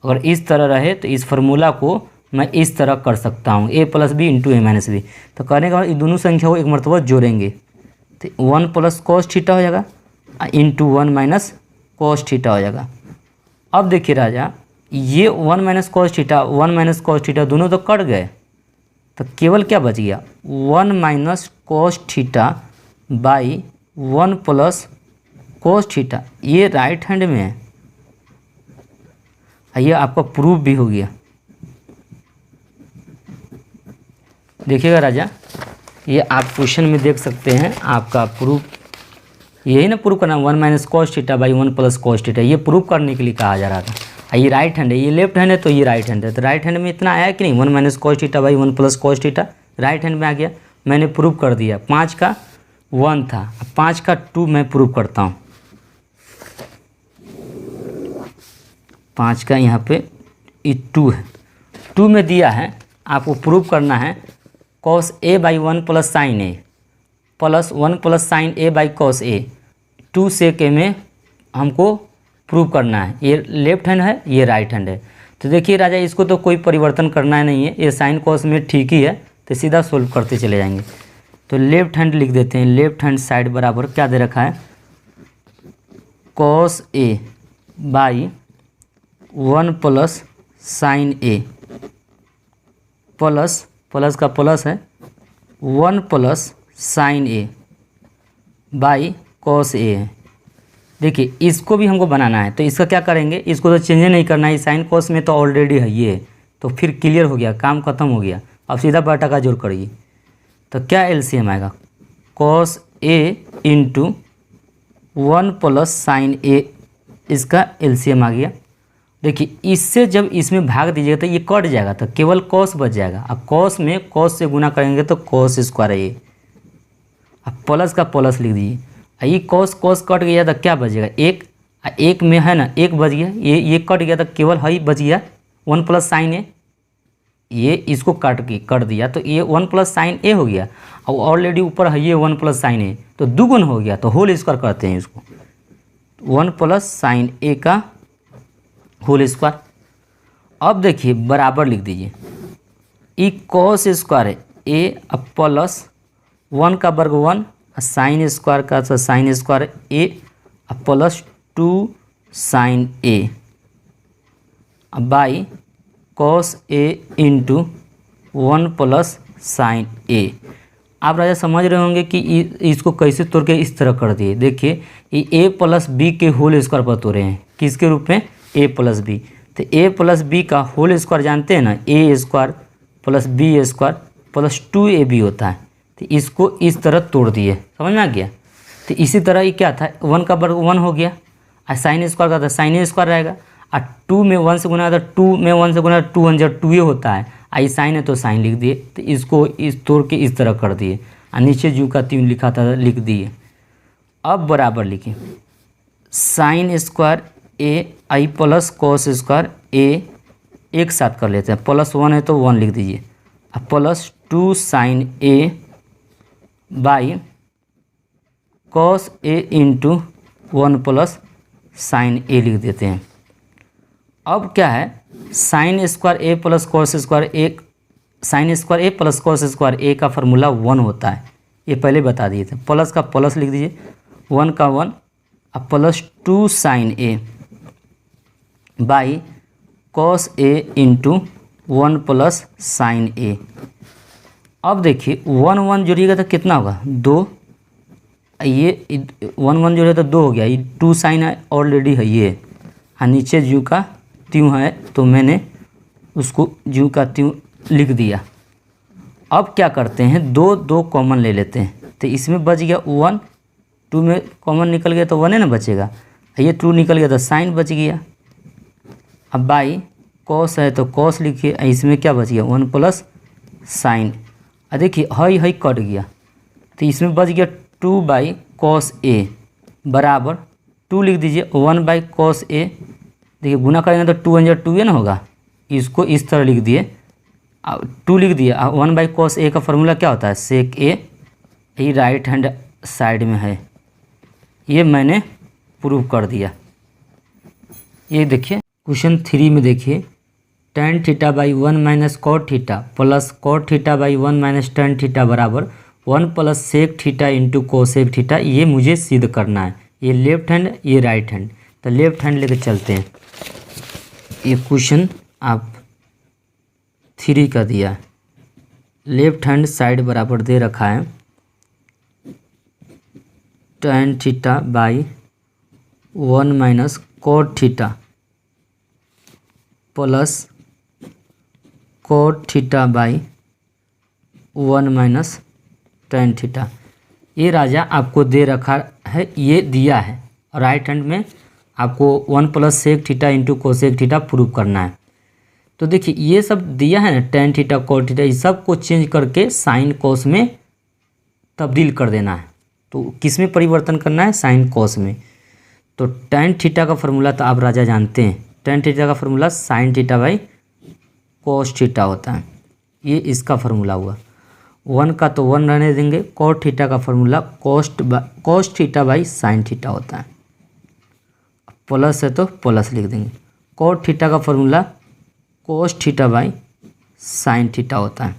अगर इस तरह रहे तो इस फार्मूला को मैं इस तरह कर सकता हूँ, a plus B into A minus B. तो करने के बाद इन दोनों संख्या को एक मरतबा जोड़ेंगे तो 1 प्लस कॉस थीटा हो जाएगा इंटू 1 माइनस कॉस थीटा हो जाएगा। अब देखिए राजा, ये 1 minus cos theta 1 minus cos theta दोनों तो कट गए, तो केवल क्या बच गया, 1 minus cos theta by 1 plus cos theta. ये राइट हैंड में है, ये आपका प्रूफ भी हो गया। देखिएगा राजा, ये आप क्वेश्चन में देख सकते हैं, आपका प्रूफ यही ना प्रूफ करना, 1 minus cos theta by 1 plus cos theta, ये प्रूफ करने के लिए कहा जा रहा था। ये राइट हैंड है, ये लेफ्ट हैंड है तो ये राइट हैंड है, तो राइट हैंड में इतना आया कि नहीं, 1 minus cos theta by 1 plus cos theta right hand में आ गया। मैंने प्रूफ कर दिया। 5 का 1 था, 5 का 2 मैं प्रूफ करता हूँ। 5 का यहाँ पे 2 है, 2 में दिया है, आपको प्रूफ करना है cos A by 1 plus sine A plus 1 plus sine A by cos A. 2 से के में हमको प्रूव करना है। ये लेफ्ट हैंड है, ये राइट हैंड है। तो देखिए राजा, इसको तो कोई परिवर्तन करना नहीं है, ये साइन कॉस में ठीक ही है, तो सीधा सोल्व करते चले जाएंगे। तो लेफ्ट हैंड लिख देते हैं, लेफ्ट हैंड साइड बराबर क्या दे रखा है, cos A by 1 plus sine A plus plus का प्लस है 1 plus sine A by cos A है। देखिए इसको भी हमको बनाना है, तो इसका क्या करेंगे, इसको तो चेंज नहीं करना है, साइन कॉस में तो ऑलरेडी है ये, तो फिर क्लियर हो गया, काम खत्म हो गया। अब सीधा बटा का जोड़ करिए, तो क्या एलसीएम आएगा, cos A into 1 plus sine ए, इसका एलसीएम आ गया। देखिए इससे जब इसमें भाग दीजिएगा तो ये कट जाएगा, तो केवल कॉस बच जाएगा। अब कॉस में कॉस से गुना करेंगे तो कॉस स्क्वायर है ये, अब प्लस का प्लस लिख दीजिए। ये कॉस कॉस कट गया तो क्या बचेगा, एक में है ना, एक बच गया, ये कट गया तो केवल है बच गया 1 प्लस साइन ए। ये इसको काट दिया तो ये 1 प्लस साइन ए हो गया, और ऑलरेडी ऊपर है ये 1 प्लस साइन ए, तो दुगुन हो गया, तो होल स्क्वायर करते हैं इसको, 1 प्लस साइन ए का होल स्क्वायर। अब देखिए बराबर लिख दीजिए, ई कॉस स्क्वायर है ए अब प्लस 1 का वर्ग 1 साइन स्क्वायर का sine square A plus 2 sine A by cos A into 1 plus sine A. आप राजा समझ रहे होंगे कि इसको कैसे तोड़ के इस तरह कर दिए। देखिए ये ए प्लस बी के होल स्क्वायर पर तोड़े हैं, किसके रूप में, ए प्लस बी। तो ए प्लस बी का होल स्क्वायर जानते हैं ना, A square plus B square plus 2ab होता है। तो इसको इस तरह तोड़ दिए, समझ में आ गया। तो इसी तरह ये क्या था, 1 का वर्ग 1 हो गया, और साइन स्क्वायर का था साइन स्क्वायर रहेगा, और 2 में 1 से गुना था, 2 में 1 से गुना 2 1 जब 2 ही होता है, आई साइन है तो साइन लिख दिए। तो इसको इस तोड़ के इस तरह कर दिए, और नीचे जू का 3 लिखा था लिख दिए। अब बराबर लिखिए, साइन स्क्वायर ए आई प्लस कॉस स्क्वायर ए, एक साथ कर लेते हैं, प्लस 1 है तो 1 लिख दीजिए, और plus 2 sine A by cos A into 1 plus sine A लिख देते हैं। अब क्या है, sine square A plus cos square A, sine square A plus cos square A का फार्मूला 1 होता है, ये पहले बता दिए थे। प्लस का प्लस लिख दीजिए, 1 का 1 अब plus 2 sine A by cos A into 1 plus sine A. अब देखिए 1 1 जोड़िएगा तो कितना होगा, 2, ये 1 1 जोड़िएगा तो 2 हो गया, ये 2 साइन है ऑलरेडी है ये, और नीचे जू का त्यों है तो मैंने उसको जू का त्यों लिख दिया। अब क्या करते हैं, 2 2 कॉमन ले लेते हैं, तो इसमें बच गया 1, 2 में कॉमन निकल गया तो 1 है ना बचेगा, ये 2 निकल गया तो साइन बच गया। अब बाई कॉस है तो कॉस लिखिए, इसमें क्या बच गया 1 प्लस साइन, देखिए हई कट गया, तो इसमें बच गया 2/cos a बराबर 2 लिख दीजिए 1/cos a। देखिए गुना करेंगे तो 2 × 2 ना होगा, इसको इस तरह लिख दिए, 2 लिख दिए। 1/cos a का फॉर्मूला क्या होता है, सेक a, ये राइट हैंड साइड में है, ये मैंने प्रूव कर दिया। ये देखिए क्वेश्चन 3 में देखिए tan θ/1 - cot θ plus cot θ/1 - tan θ बराबर 1 + sec θ × cosec θ। ये मुझे सिद्ध करना है, ये लेफ्ट हैंड ये राइट हैंड, तो लेफ्ट हैंड लेके चलते हैं। ये क्वेश्चन आप 3 का दिया है, लेफ्ट हैंड साइड बराबर दे रखा है tan θ/1 - cot θ plus cot θ/1 - tan θ। ये राजा आपको दे रखा है, ये दिया है, राइट हैंड में आपको 1 + sec θ × cosec θ प्रूव करना है। तो देखिए ये सब दिया है ना, tan θ cot θ, इस सब को चेंज करके साइन कोस में तब्दील कर देना है। तो किस में परिवर्तन करना है, साइन कोस में। तो tan θ का फॉर्मूला तो आप राजा जानते हैं, tan θ का फॉर्मूला sin θ/cos θ होता है, ये इसका फॉर्मूला हुआ। 1 का तो 1 रहने देंगे, cot θ का फॉर्मूला cos θ/sin θ होता है, प्लस है तो प्लस लिख देंगे। cot θ का फॉर्मूला cos θ/sin θ होता है,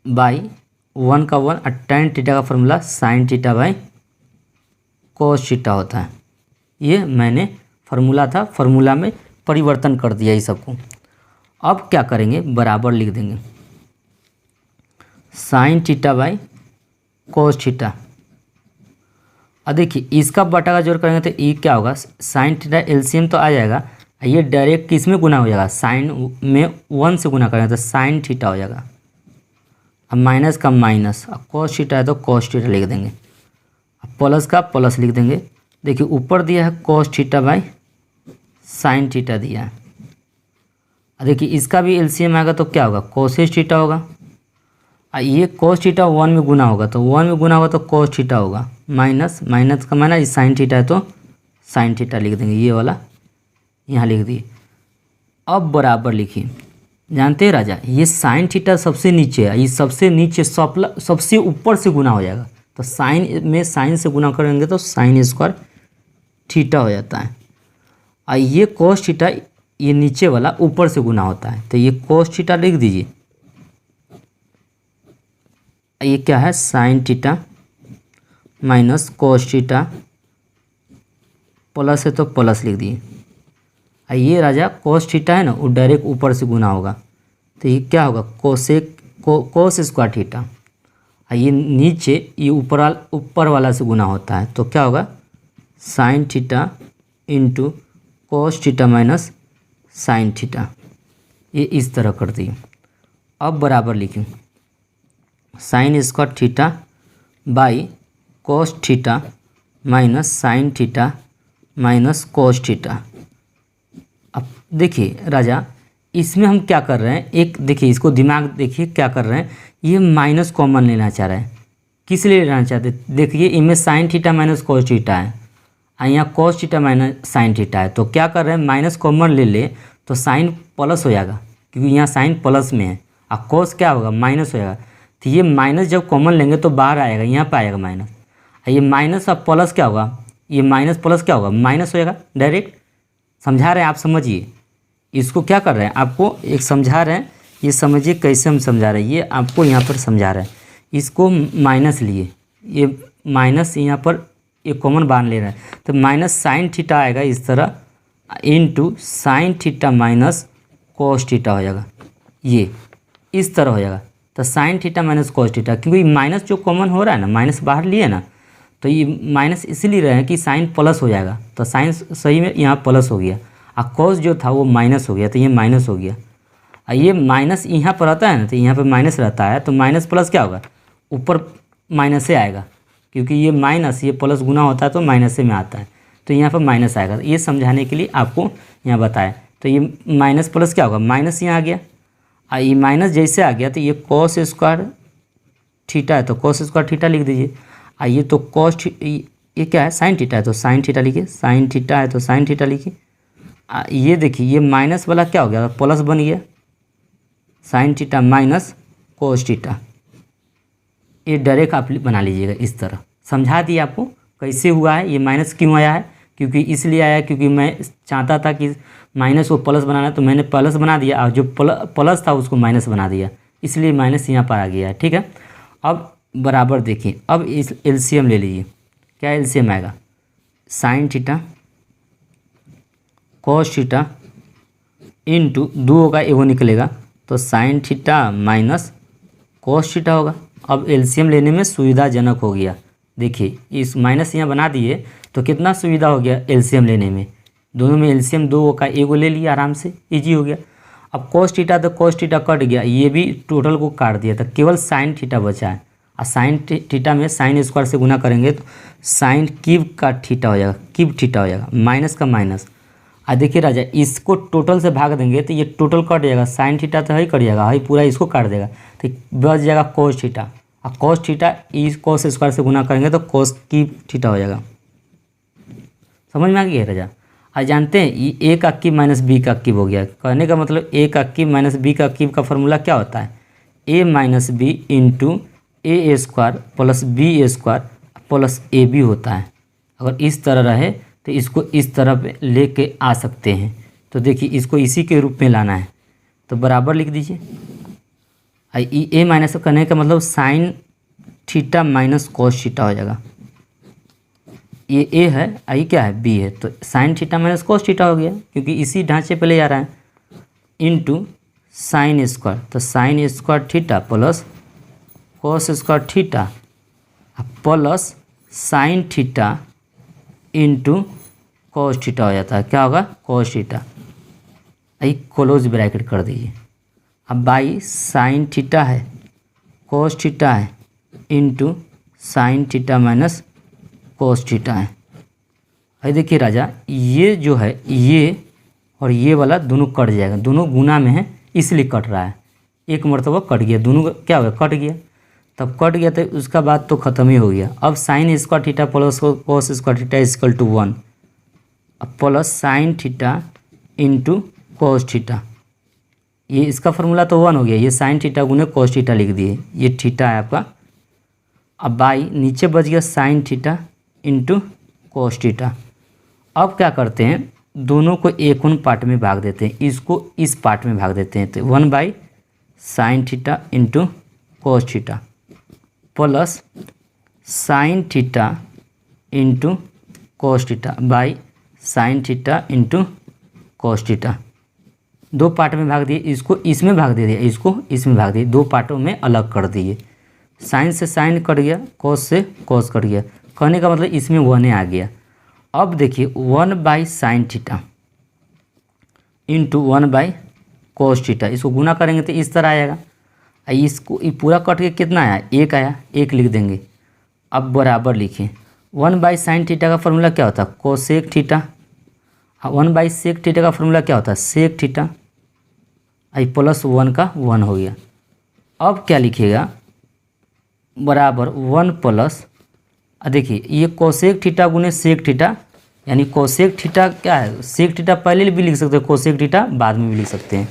बाई 1 का 1, और tan θ का फॉर्मूला sin θ/cos θ होता है। ये मैंने फार्मूला था, फार्मूला में परिवर्तन कर दिया ये सबको। अब क्या करेंगे, बराबर लिख देंगे sin θ/cos θ। अब देखिए इसका बटा का जोड़ करेंगे तो ये क्या होगा, sin θ एलसीएम तो आ जाएगा, ये डायरेक्ट किस में गुना हो जाएगा, साइन में 1 से गुना करेंगे तो sin θ हो जाएगा। अब माइनस का माइनस, अब cos θ है तो cos θ लिख देंगे, अब प्लस का प्लस लिख देंगे। देखिए ऊपर दिया है cos θ/sin θ दिया है। देखिए इसका भी एलसीएम आएगा तो क्या होगा, cosec θ होगा। ये cos θ 1 में गुना होगा तो 1 में गुना होगा तो cos θ होगा, माइनस माइनस का माइनस, sin θ है तो sin θ लिख देंगे, ये वाला यहाँ लिख दिए। अब बराबर लिखिए, जानते हैं राजा ये sin θ सबसे नीचे है, ये सबसे नीचे सबसे ऊपर से गुना हो जाएगा, तो साइन में साइन से गुना करेंगे तो sin स्क्वायर थीटा हो जाता है। और ये cos θ ये नीचे वाला ऊपर से गुना होता है, तो ये cos θ लिख दीजिए। ये क्या है, sin θ माइनस cos θ, प्लस है तो प्लस लिख दिए। और ये राजा cos θ है ना, वो डायरेक्ट ऊपर से गुना होगा, तो ये क्या होगा, cos स्क्वायर थीटा। और ये नीचे ये ऊपर वाला से गुना होता है, तो क्या होगा, sin θ × cos θ माइनस sin θ। ये इस तरह कर दिए। अब बराबर लिखें sin square theta by cos θ minus sin θ minus cos θ। अब देखिए राजा इसमें हम क्या कर रहे हैं, एक देखिए इसको दिमाग देखिए क्या कर रहे हैं, ये माइनस कॉमन लेना चाह रहे हैं। किस लिए लेना चाहते, देखिए इनमें sin θ माइनस cos θ है, और यहाँ cos θ माइनस sin θ है, तो क्या कर रहे हैं, माइनस कॉमन ले ले तो साइन प्लस हो जाएगा, क्योंकि यहाँ साइन प्लस में है, और cos क्या होगा, माइनस हो जाएगा। तो ये माइनस जब कॉमन लेंगे तो बाहर आएगा, यहाँ पे आएगा माइनस, और ये माइनस और प्लस क्या होगा, ये माइनस प्लस क्या होगा, माइनस हो जाएगा। डायरेक्ट समझा रहे हैं आप, समझिए इसको क्या कर रहे हैं, आपको एक समझा रहे हैं, ये समझिए कैसे हम समझा रहे हैं, ये आपको यहाँ पर समझा रहे हैं। इसको माइनस लिए, ये माइनस यहाँ पर ये कॉमन बांध ले रहा है, तो माइनस sin θ आएगा इस तरह, इनटू sin θ माइनस cos θ हो जाएगा, ये इस तरह हो जाएगा। तो sin θ माइनस cos θ, क्योंकि माइनस जो कॉमन हो रहा है ना, माइनस बाहर लिए ना, तो ये माइनस इसीलिए रहे हैं कि साइन प्लस हो जाएगा, तो साइन सही में यहाँ प्लस हो गया, और cos जो था वो माइनस हो गया, तो ये माइनस हो गया। और ये माइनस यहाँ पर रहता है ना, तो यहाँ पर माइनस रहता है, तो माइनस प्लस क्या होगा, ऊपर माइनस से आएगा, क्योंकि ये माइनस ये प्लस गुना होता है तो माइनस से में आता है, तो यहाँ पर माइनस आएगा। ये समझाने के लिए आपको यहाँ बताया। तो ये माइनस प्लस क्या होगा, माइनस यहाँ आ गया, और ये माइनस जैसे आ गया तो ये cos स्क्वायर थीटा है तो कॉस स्क्वायर थीटा लिख दीजिए। आइए तो ये क्या है, साइन थीटा है तो साइन थीटा लिखिए, साइन थीटा है तो साइन थीटा लिखिए। ये देखिए ये माइनस वाला क्या हो गया, प्लस बन गया, sign theta minus cos theta. ये डायरेक्ट आप बना लीजिएगा इस तरह। समझा दिया आपको कैसे हुआ है, ये माइनस क्यों आया है, क्योंकि इसलिए आया क्योंकि मैं चाहता था कि माइनस को प्लस बनाना है, तो मैंने प्लस बना दिया और जो प्लस था उसको माइनस बना दिया, इसलिए माइनस यहाँ पर आ गया है। ठीक है, अब बराबर देखिए, अब इस एलसीएम ले लीजिए। क्या एलसीएम आएगा, sine theta cos theta into 2 होगा, एगो निकलेगा तो sign theta minus cos theta होगा। अब एलसीएम लेने में सुविधाजनक हो गया। देखिए इस माइनस यहाँ बना दिए तो कितना सुविधा हो गया एलसीएम लेने में। दोनों में एलसीएम 2 का एगो ले लिया, आराम से इजी हो गया। अब कॉस थीटा तो कॉस थीटा कट गया, ये भी टोटल को काट दिया था, केवल साइन थीटा बचा है। और साइन थीटा में साइन स्क्वायर से गुना करेंगे तो साइन क्यूब का थीटा हो जाएगा, क्यूब थीटा हो जाएगा, माइनस का माइनस। और देखिए राजा, इसको टोटल से भाग देंगे तो ये टोटल कट जाएगा, साइन थीटा तो है कट जाएगा, है पूरा इसको काट देगा तो बच जाएगा कॉस थीटा। और कॉस थीटा इस कॉस स्क्वायर से गुना करेंगे तो कॉस क्यूब थीटा हो जाएगा। समझ में आ गया राजा। आज जानते हैं ये ए का क्यूब माइनस बी का क्यूब हो गया। कहने का मतलब ए का क्यूब माइनस बी का क्यूब का फॉर्मूला क्या होता है, A minus B into A square plus B square plus A B होता है। अगर इस तरह रहे तो इसको इस तरह पे लेके आ सकते हैं। तो देखिए इसको इसी के रूप में लाना है तो बराबर लिख दीजिए। ए माइनस करने का मतलब sign theta minus cos theta हो जाएगा। ये ए है, आई क्या है, बी है, तो sign theta minus cos theta हो गया क्योंकि इसी ढांचे पे ले जा रहा है। इंटू साइन स्क्वायर, तो sign square theta plus cos square theta plus sine theta into cos theta हो जाता है। क्या होगा, कॉस थीटा। आई क्लोज ब्रैकेट कर दीजिए। अब बाई साइन थीटा है कॉस थीटा है into sine theta minus cos theta है। अरे देखिए राजा, ये जो है ये और ये वाला दोनों कट जाएगा, दोनों गुना में है इसलिए कट रहा है। एक मरतबा कट गया, दोनों क्या हो गया, कट गया। तब कट गया तो उसका बाद तो ख़त्म ही हो गया। अब sine square theta plus cos square theta equal to 1 plus sine theta into cos theta. ये इसका फार्मूला तो 1 हो गया, ये साइन थीटा गुने कॉस थीटा लिख दिए, ये थीटा है आपका। अब बाई नीचे बच गया sign theta into cos theta. अब क्या करते हैं, दोनों को एक उन पार्ट में भाग देते हैं, इसको इस पार्ट में भाग देते हैं। तो 1 by sine theta into cos theta plus sine theta into cos theta by sine theta into cos theta. दो पार्ट में भाग दिए, इसको इसमें भाग दे दिया, इसको इसमें भाग दिए, दो पार्टों में अलग कर दिए। साइन से साइन कट गया, कॉस से कॉस कट गया। कहने का मतलब इसमें 1 आ गया। अब देखिए 1 by sine theta into 1 by cos theta, इसको गुना करेंगे तो इस तरह आएगा। इसको ये पूरा कट के कितना आया, 1 आया, 1 लिख देंगे। अब बराबर लिखें 1 बाई साइन थीटा का फॉर्मूला क्या होता है, cosec theta. 1 by sec theta का फॉर्मूला क्या होता है, सेक थीटा। आई प्लस 1 का 1 हो गया। अब क्या लिखिएगा, बराबर 1 प्लस, देखिए ये कोसेक थीटा गुने सेक थीटा, यानी कोसेक थीटा क्या है, सेक थीटा पहले भी लिख सकते हैं, कोसेक थीटा बाद में भी लिख सकते हैं।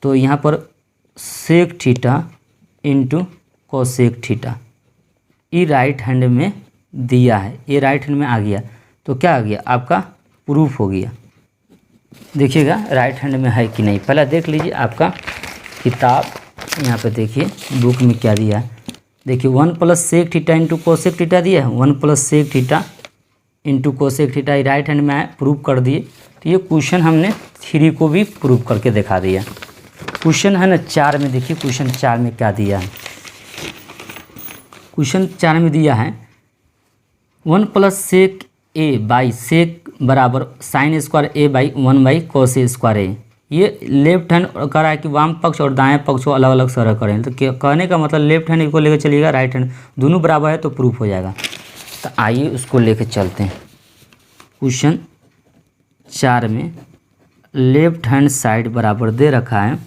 तो यहाँ पर sec theta into cosec theta, ये राइट हैंड में दिया है, ये राइट हैंड में आ गया तो क्या आ गया, आपका प्रूफ हो गया। देखिएगा राइट हैंड में है कि नहीं, पहले देख लीजिए आपका किताब, यहाँ पे देखिए बुक में क्या दिया है। देखिए 1 plus sec theta into cosec theta दिया है, 1 plus sec theta into cosec theta, right hand में प्रूफ कर दिए। तो ये क्वेश्चन हमने 3 को भी प्रूफ करके दिखा दिया। क्वेश्चन है ना 4 में, देखिए क्वेश्चन 4 में क्या दिया है। क्वेश्चन 4 में दिया है 1 plus sec A by sec बराबर sine square A by 1 by cos square A. ये लेफ्ट हैंड कर रहा है कि वाम पक्ष और दाएं पक्ष को अलग अलग सरह करें। तो कहने का मतलब लेफ्ट हैंड को लेकर चलिएगा, राइट हैंड दोनों बराबर है तो प्रूफ हो जाएगा। तो आइए उसको लेकर चलते हैं। क्वेश्चन 4 में लेफ्ट हैंड साइड बराबर दे रखा है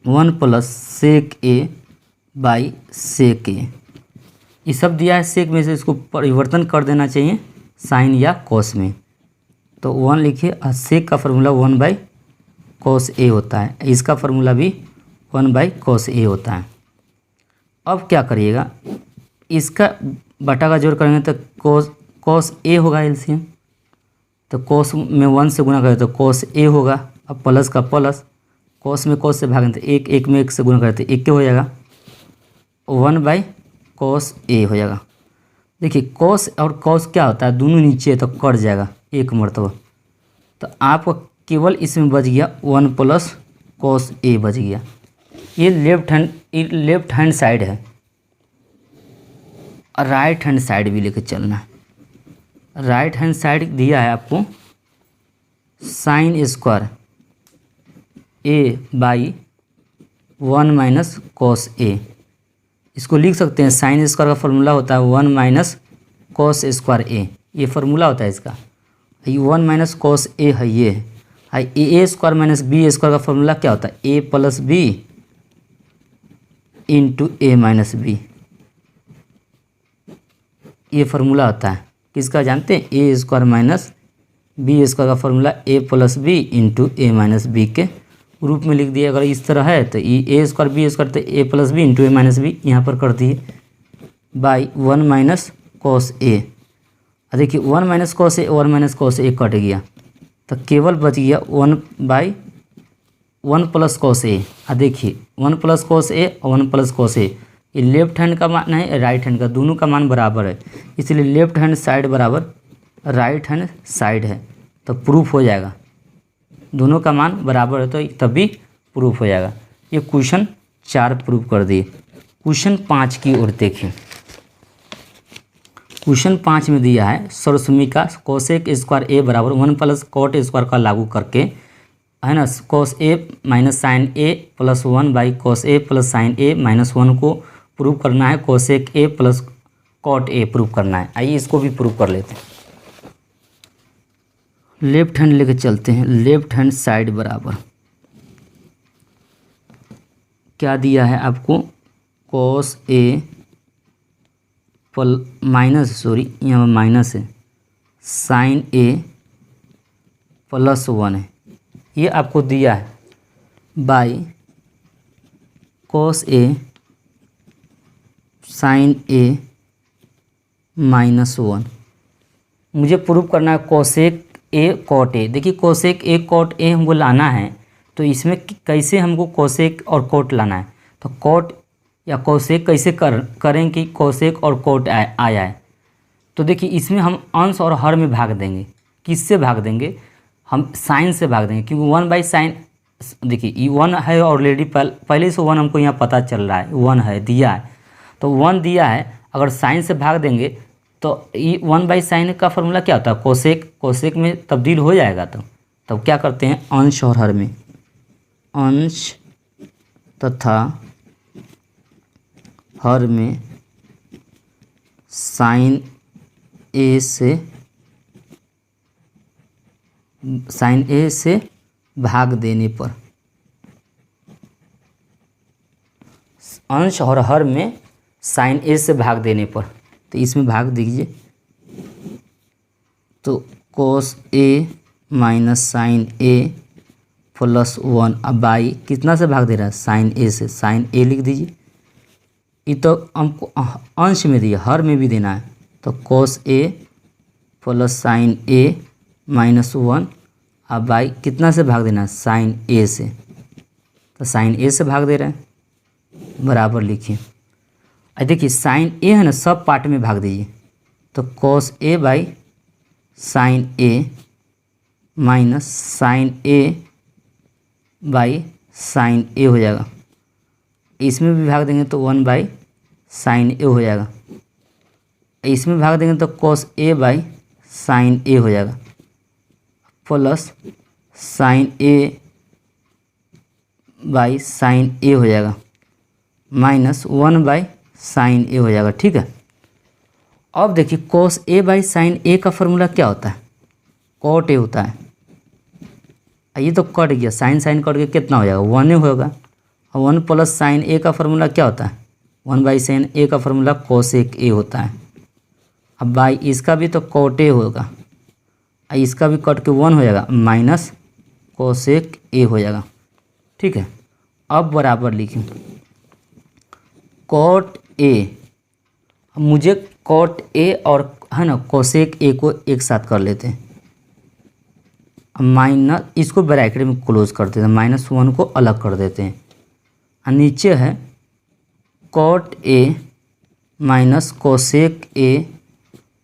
1 प्लस सेक ए बाई सेक ए। ये सब दिया है सेक में से, इसको परिवर्तन कर देना चाहिए साइन या कॉस में। तो 1 लिखिए और सेक का फार्मूला 1 बाई कॉस ए होता है, इसका फार्मूला भी 1 बाई कॉस ए होता है। अब क्या करिएगा, इसका बटा का जोड़ करेंगे तो कॉस ए होगा एलसीएम, तो कॉस में 1 से गुणा करें तो कॉस ए होगा। अब प्लस का प्लस, कॉस में कॉस से भागें तो एक, एक में एक से गुणा करें तो एक हो जाएगा, 1 बाई कॉस ए हो जाएगा। देखिए कॉस और कॉस क्या होता है, दोनों नीचे तो कट जाएगा एक मरतबा, तो आपको केवल इसमें बच गया 1 प्लस कॉस ए बच गया। ये लेफ्ट हैंड साइड है, और राइट हैंड साइड भी लेकर चलना है। राइट हैंड साइड दिया है आपको sine square A by 1 minus cos A. इसको लिख सकते हैं, साइन स्क्वायर का फार्मूला होता है 1 माइनस कॉस स्क्वायर ए, ये फार्मूला होता है इसका। ये 1 माइनस कॉस ए है, ये है ए स्क्वायर माइनस बी स्क्वायर का फार्मूला क्या होता है, ए plus B into A minus B, ये फार्मूला होता है किसका जानते हैं, ए स्क्वायर माइनस बी स्क्वायर का formula A plus B into A minus B के रूप में लिख दिए। अगर इस तरह है तो ए स्क्वायर बी स्क्वायर तो A plus B into A minus B यहाँ पर कर दिए बाई 1 माइनस कॉस ए। देखिए 1 माइनस कॉस ए, 1 माइनस कॉस ए कट गया, तो केवल बच गया 1 बाई 1 प्लस कॉस ए। देखिए 1 प्लस कॉस ए और 1 प्लस कॉस ए, ये लेफ्ट हैंड का मान है, राइट हैंड का, दोनों का मान बराबर है, इसलिए लेफ्ट हैंड साइड बराबर राइट हैंड साइड है, तो प्रूफ हो जाएगा। दोनों का मान बराबर है तो तभी प्रूफ हो जाएगा। ये क्वेश्चन 4 प्रूफ कर दिए। क्वेश्चन 5 की ओर देखें। क्वेश्चन 5 में दिया है सर्वसमीका कोसेक स्क्वायर ए बराबर 1 प्लस कॉट स्क्वायर का लागू करके, है ना, cos A minus sine A plus 1 by cos A plus sine A minus 1 को प्रूव करना है, cosec A plus cot A prove करना है। आइए इसको भी प्रूव कर लेते हैं। लेफ्ट हैंड लेके चलते हैं, लेफ्ट हैंड साइड बराबर क्या दिया है आपको, कोस ए यहाँ माइनस है, साइन ए प्लस 1 है, ये आपको दिया है, by cos A sine A minus 1। मुझे प्रूव करना है कोसेक ए कॉट ए। देखिए कोसेक ए कॉट ए हमको लाना है, तो इसमें कैसे हमको कोसेक और कॉट लाना है, तो कॉट या कोसेक कैसे करें कि कोसेक और कॉट आया है। तो देखिए इसमें हम अंश और हर में भाग देंगे। किससे भाग देंगे, हम साइन से भाग देंगे, क्योंकि 1 बाई साइन, देखिए ये 1 है ऑलरेडी, पहले से 1 हमको यहाँ पता चल रहा है, 1 है दिया है, तो 1 दिया है, अगर साइन से भाग देंगे तो ये 1 बाई साइन का फार्मूला क्या होता है, कोसेक में तब्दील हो जाएगा। तो तब क्या करते हैं, अंश और हर में, अंश तथा हर में साइन ए से भाग देने पर, अंश और हर में साइन ए से भाग देने पर, तो इसमें भाग दीजिए, तो cos A minus sine A plus 1, अब बाई कितना से भाग दे रहा है, साइन ए से, साइन ए लिख दीजिए। ये तो हमको अंश में दिया, हर में भी देना है, तो cos A plus sine A minus 1, अब बाई कितना से भाग देना है, साइन ए से, तो साइन ए से भाग दे रहे हैं, बराबर लिखिए। देखिए साइन ए है ना, सब पार्ट में भाग दीजिए, तो cos A by sine A minus sine A by sine A हो जाएगा। इसमें भी भाग देंगे तो 1 बाई साइन ए हो जाएगा, इसमें भाग देंगे तो cos A by sine A हो जाएगा, plus sine A by sine A हो जाएगा, माइनस 1 बाई साइन ए हो जाएगा। ठीक है, अब देखिए कोस ए बाई साइन ए का फार्मूला क्या होता है, कॉट ए होता है। ये तो कट गया, साइन कट गया, कितना हो जाएगा, 1 होगा, और 1 प्लस साइन ए का फार्मूला क्या होता है, 1/sin ए का फॉर्मूला कोसेक ए होता है। अब बाई इसका भी तो कॉट ए होगा, इसका भी कट के 1 हो जाएगा माइनस कोसेक ए हो जाएगा। ठीक है, अब बराबर लिखें कॉट ए। मुझे कॉट ए और है ना कोसेक ए को एक साथ कर लेते हैं, माइनस इसको ब्रैकेट में क्लोज कर देते हैं, -1 को अलग कर देते हैं। और नीचे है cot A minus cosec A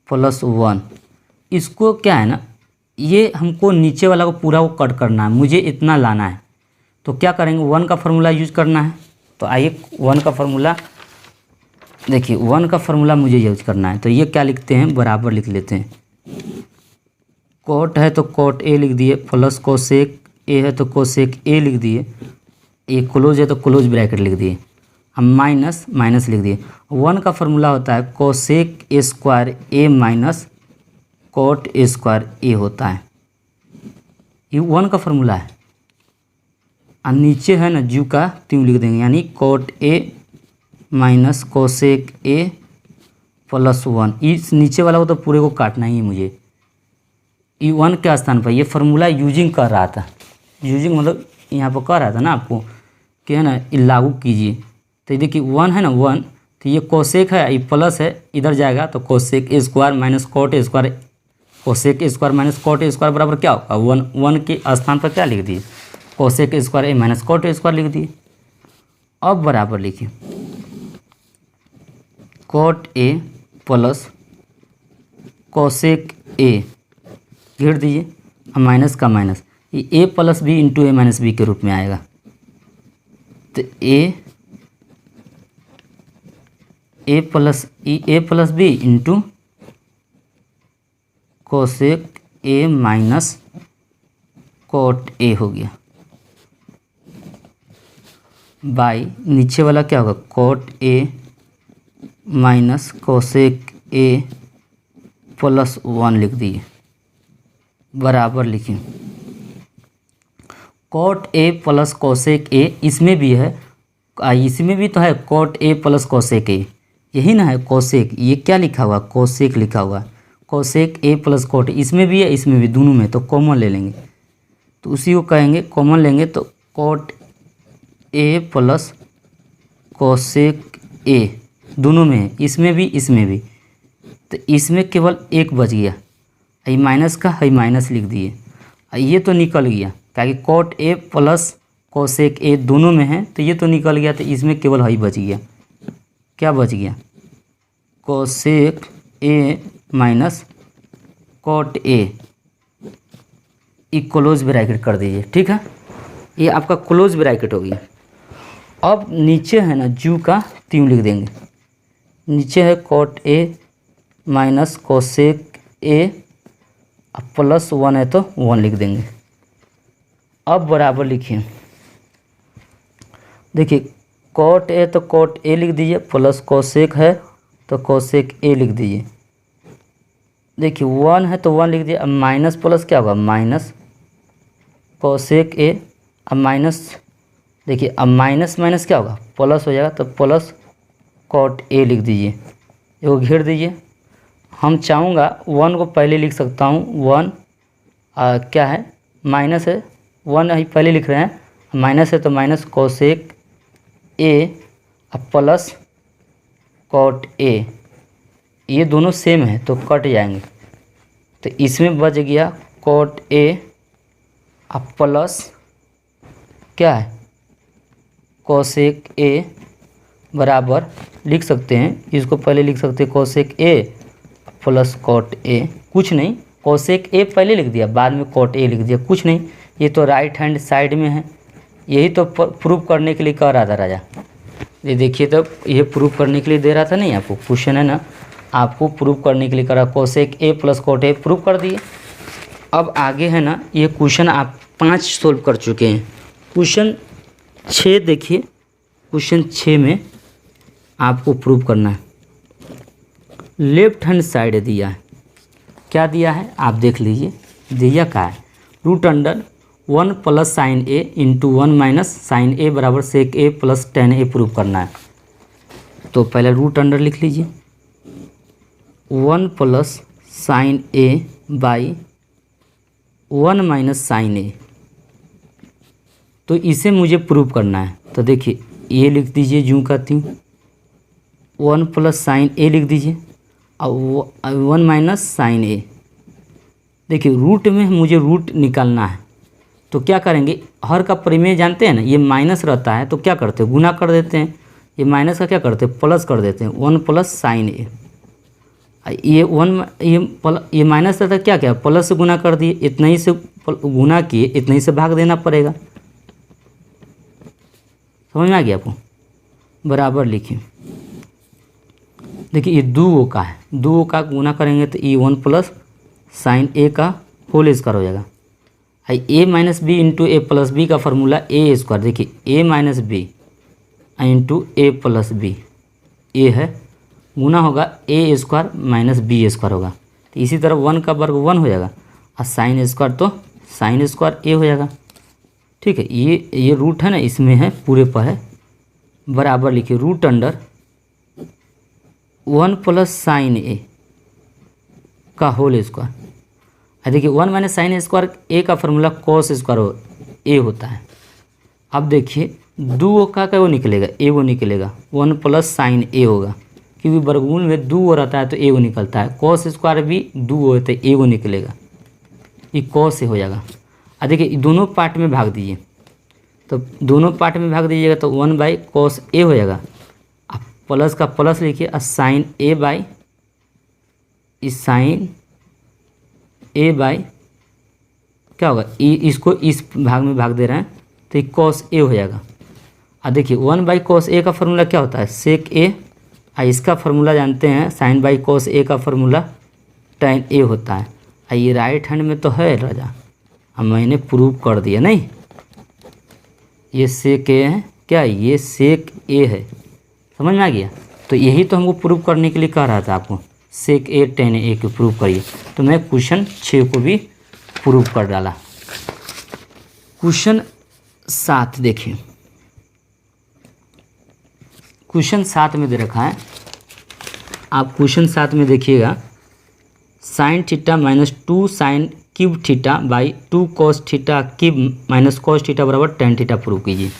plus 1। इसको क्या है ना, ये हमको नीचे वाला को पूरा को कट करना है, मुझे इतना लाना है। तो क्या करेंगे, 1 का फार्मूला यूज करना है। तो आइए 1 का फार्मूला देखिए, 1 का फार्मूला मुझे यूज करना है। तो ये क्या लिखते हैं, बराबर लिख लेते हैं। कॉट है तो कॉट ए लिख दिए, प्लस कोसेक ए है तो कोसेक ए लिख दिए, ए क्लोज है तो क्लोज ब्रैकेट लिख दिए, हम माइनस माइनस लिख दिए। 1 का फार्मूला होता है cosec A square A minus cot A square A होता है। ये 1 का फार्मूला है। और नीचे है ना ज्यू का त्यों लिख देंगे, यानी cot A minus cosec A plus 1। इस नीचे वाला को तो पूरे को काटना ही है मुझे। ई 1 के स्थान पर ये फार्मूला यूजिंग कर रहा था, यूजिंग मतलब यहाँ पर कर रहा था ना आपको कि है ना ये लागू कीजिए। तो ये देखिए 1 है ना 1, तो ये कोसेक है, ये प्लस है, इधर जाएगा तो cosec A square minus cot A square, cosec A square minus cot A square बराबर क्या होगा 1। 1 के स्थान पर क्या लिख दिए, cosec A square A minus cot A square लिख दिए। अब बराबर लिखिए cot A plus cosec A, घेर दीजिए, और माइनस का माइनस, ये A plus B into A minus B के रूप में आएगा। तो A plus B into cosec A minus cot A हो गया, बाई नीचे वाला क्या होगा cot A minus cosec A plus 1 लिख दिए, बराबर लिखें cot A plus cosec A, इसमें भी है, इसमें भी तो है cot A plus cosec A, यही ना है कोसेक, ये क्या लिखा हुआ कोसेक लिखा हुआ, कोसेक ए प्लस कॉट, इसमें भी है इसमें भी, दोनों में। तो कॉमन ले लेंगे, तो उसी को कहेंगे कॉमन लेंगे तो cot A plus cosec A, दोनों में है, इसमें भी इसमें भी। तो इसमें केवल एक बच गया, ये माइनस का है माइनस लिख दिए, ये तो निकल गया ताकि cot A plus cosec A दोनों में है, तो ये तो निकल गया। तो इसमें केवल है बच गया, क्या बच गया cosec A minus cot A, close bracket कर दीजिए। ठीक है, ये आपका क्लोज ब्रैकेट हो गया। अब नीचे है ना जू का त्यों लिख देंगे, नीचे है cot A minus cosec A plus 1 है तो 1 लिख देंगे। अब बराबर लिखिए, देखिए कॉट ए तो कॉट ए लिख दीजिए, प्लस कोसेक है तो कोसेक ए लिख दीजिए। देखिए 1 है तो 1 लिख दिए, अब माइनस प्लस क्या होगा माइनस कोसेक ए, अब माइनस देखिए, अब माइनस माइनस क्या होगा प्लस हो जाएगा, तो प्लस कॉट ए लिख दीजिए, वो घेर दीजिए। हम चाहूँगा 1 को पहले लिख सकता हूँ, 1 क्या है माइनस है, 1 ही पहले लिख रहे हैं, माइनस है तो minus cosec A plus cot A, ये दोनों सेम है तो कट जाएंगे। तो इसमें बच गया कॉट ए प्लस क्या है कोसेक ए, बराबर लिख सकते हैं, इसको पहले लिख सकते हैं cosec A plus cot A, कुछ नहीं कोसेक ए पहले लिख दिया बाद में कॉट ए लिख दिया, कुछ नहीं, ये तो राइट हैंड साइड में है, यही तो प्रूफ करने के लिए कह रहा था राजा। ये देखिए, तो ये प्रूफ करने के लिए दे रहा था नहीं आपको, क्वेश्चन है ना, आपको प्रूफ करने के लिए करा, cosec A plus cot A proof कर दिए। अब आगे है ना, ये क्वेश्चन आप 5 सोल्व कर चुके हैं। क्वेश्चन 6 देखिए, क्वेश्चन 6 में आपको प्रूफ करना है, लेफ्ट हैंड साइड दिया है, क्या दिया है आप देख लीजिए, दिया क्या है root under 1 plus sine A into 1 minus sine ए बराबर सेक ए प्लस टेन ए प्रूफ करना है। तो तो पहले रूट अंडर लिख लीजिए 1 plus sine A by 1 minus sine A. तो इसे मुझे प्रूव करना है। तो देखिए ये लिख दीजिए, यूँ करती हूँ 1 प्लस साइन ए लिख दीजिए और 1 माइनस साइन ए। देखिए रूट में मुझे रूट निकालना है, तो क्या करेंगे, हर का परिमेय जानते हैं ना, ये माइनस रहता है तो क्या करते हैं, गुना कर देते हैं। ये माइनस का क्या करते हैं, प्लस कर देते हैं, 1 प्लस साइन ए। ये माइनस रहता है, क्या क्या प्लस से गुना कर दिए, इतना ही से गुना किए, इतना ही से भाग देना पड़ेगा। समझ में आ गया आपको? बराबर लिखिए। देखिए ये 2 का है, 2 का गुना करेंगे तो ये 1 प्लस साइन ए का होल स्क्वायर हो जाएगा। ए माइनस बी इंटू ए प्लस बी का फार्मूला ए स्क्वायर। देखिए ए माइनस बी इंटू ए प्लस बी, ए है, गुना होगा A square minus B square होगा। तो इसी तरह 1 का वर्ग 1 हो जाएगा और साइन स्क्वायर तो साइन स्क्वायर ए हो जाएगा। ठीक है, ये रूट है ना, इसमें है, पूरे पर है। बराबर लिखिए रूट अंडर 1 प्लस साइन ए का होल स्क्वायर। देखिए 1 माइनस साइन स्क्वायर ए का फार्मूला कॉस स्क्वायर ए होता है। अब देखिए 2 का क्या वो निकलेगा, ए वो निकलेगा, 1 प्लस साइन ए होगा, क्योंकि वर्गमूल में 2 रहता है तो ए वो निकलता है। कॉस स्क्वायर भी 2 होता है, ए वो निकलेगा, ये कॉस से हो जाएगा। देखिए दोनों पार्ट में भाग दीजिए, तो दोनों पार्ट में भाग दीजिएगा तो 1 बाई कॉस ए हो जाएगा। अब प्लस का प्लस लिखिए और साइन ए बाई इस साइन ए बाई क्या होगा, इसको इस भाग में भाग दे रहे हैं तो ये कॉस ए हो जाएगा। और देखिए 1 बाई कॉस ए का फार्मूला क्या होता है, सेक ए, और इसका फार्मूला जानते हैं साइन बाई कॉस ए का फार्मूला tan ए होता है। और ये राइट हैंड में तो है राजा, अब मैंने प्रूव कर दिया नहीं, ये सेक ए है, क्या ये सेक ए है। समझ में आ गया? तो यही तो हमको प्रूव करने के लिए कह रहा था आपको, सेक ए tan ए को प्रूव करिए। तो मैं क्वेश्चन 6 को भी प्रूव कर डाला। क्वेश्चन 7 देखिए, क्वेश्चन 7 में दे रखा है, आप क्वेश्चन 7 में देखिएगा, sign theta minus 2 sine cube theta by 2 cos theta cube minus cos theta बराबर tan थीटा प्रूव कीजिए।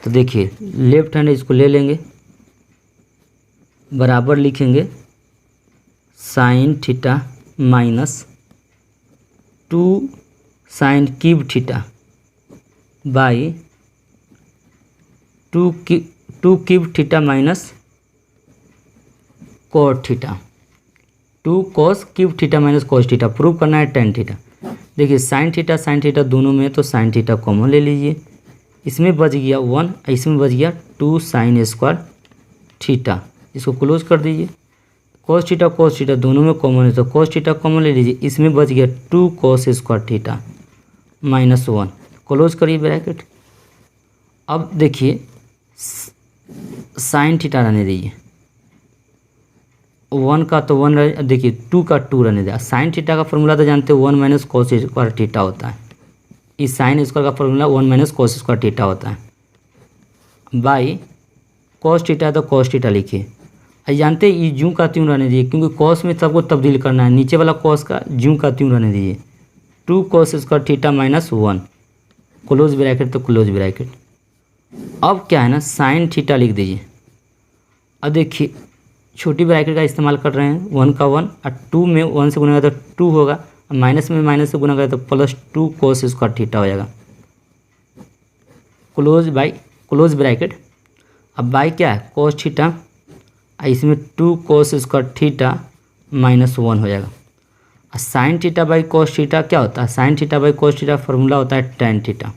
तो देखिए लेफ्ट हैंड इसको ले लेंगे, बराबर लिखेंगे sine theta minus 2 sine cube theta by 2 cube theta minus cot theta, 2 cos cube theta minus cos theta prove करना है tan थीटा। देखिए साइन थीटा दोनों में, तो साइन थीटा कॉमन ले लीजिए, इसमें बच गया 1, इसमें बच गया 2 साइन स्क्वायर थीटा, इसको क्लोज कर दीजिए। कॉस थीटा दोनों में कॉमन है तो कॉस थीटा कॉमन ले लीजिए, इसमें बच गया 2 cos square theta minus 1, close करिए ब्रैकेट। अब देखिए साइन थीटा रहने दीजिए, 1 का तो 1 रहे, देखिए 2 का 2 रहने दिया। साइन थीटा का फॉर्मूला तो जानते हो 1 माइनस कॉस स्क्वायर थीटा होता है, इस साइन स्क्वायर का formula 1 minus cos square theta होता है, बाई कॉस थीटा तो कॉस थीटा लिखिए। जानते हैं ये जूँ का त्यों रहने दीजिए, क्योंकि कॉस में सबको तब्दील करना है, नीचे वाला कॉस का जूँ का त्यों रहने दीजिए, 2 cos square theta minus 1, close bracket तो क्लोज ब्रैकेट। अब क्या है ना, साइन थीटा लिख दीजिए। अब देखिए छोटी ब्रैकेट का इस्तेमाल कर रहे हैं, 1 का 1 और 2 में 1 से गुना करें तो 2 होगा, माइनस में माइनस से गुना करें तो प्लस 2 कॉस स्क्वायर थीटा हो जाएगा, क्लोज ब्रैकेट। अब बाई क्या है कॉस थीटा, इसमें 2 कॉस स्क्वायर थीटा माइनस 1 हो जाएगा। और sine theta by cos theta क्या होता है, sine theta by cos theta formula होता है tan थीटा,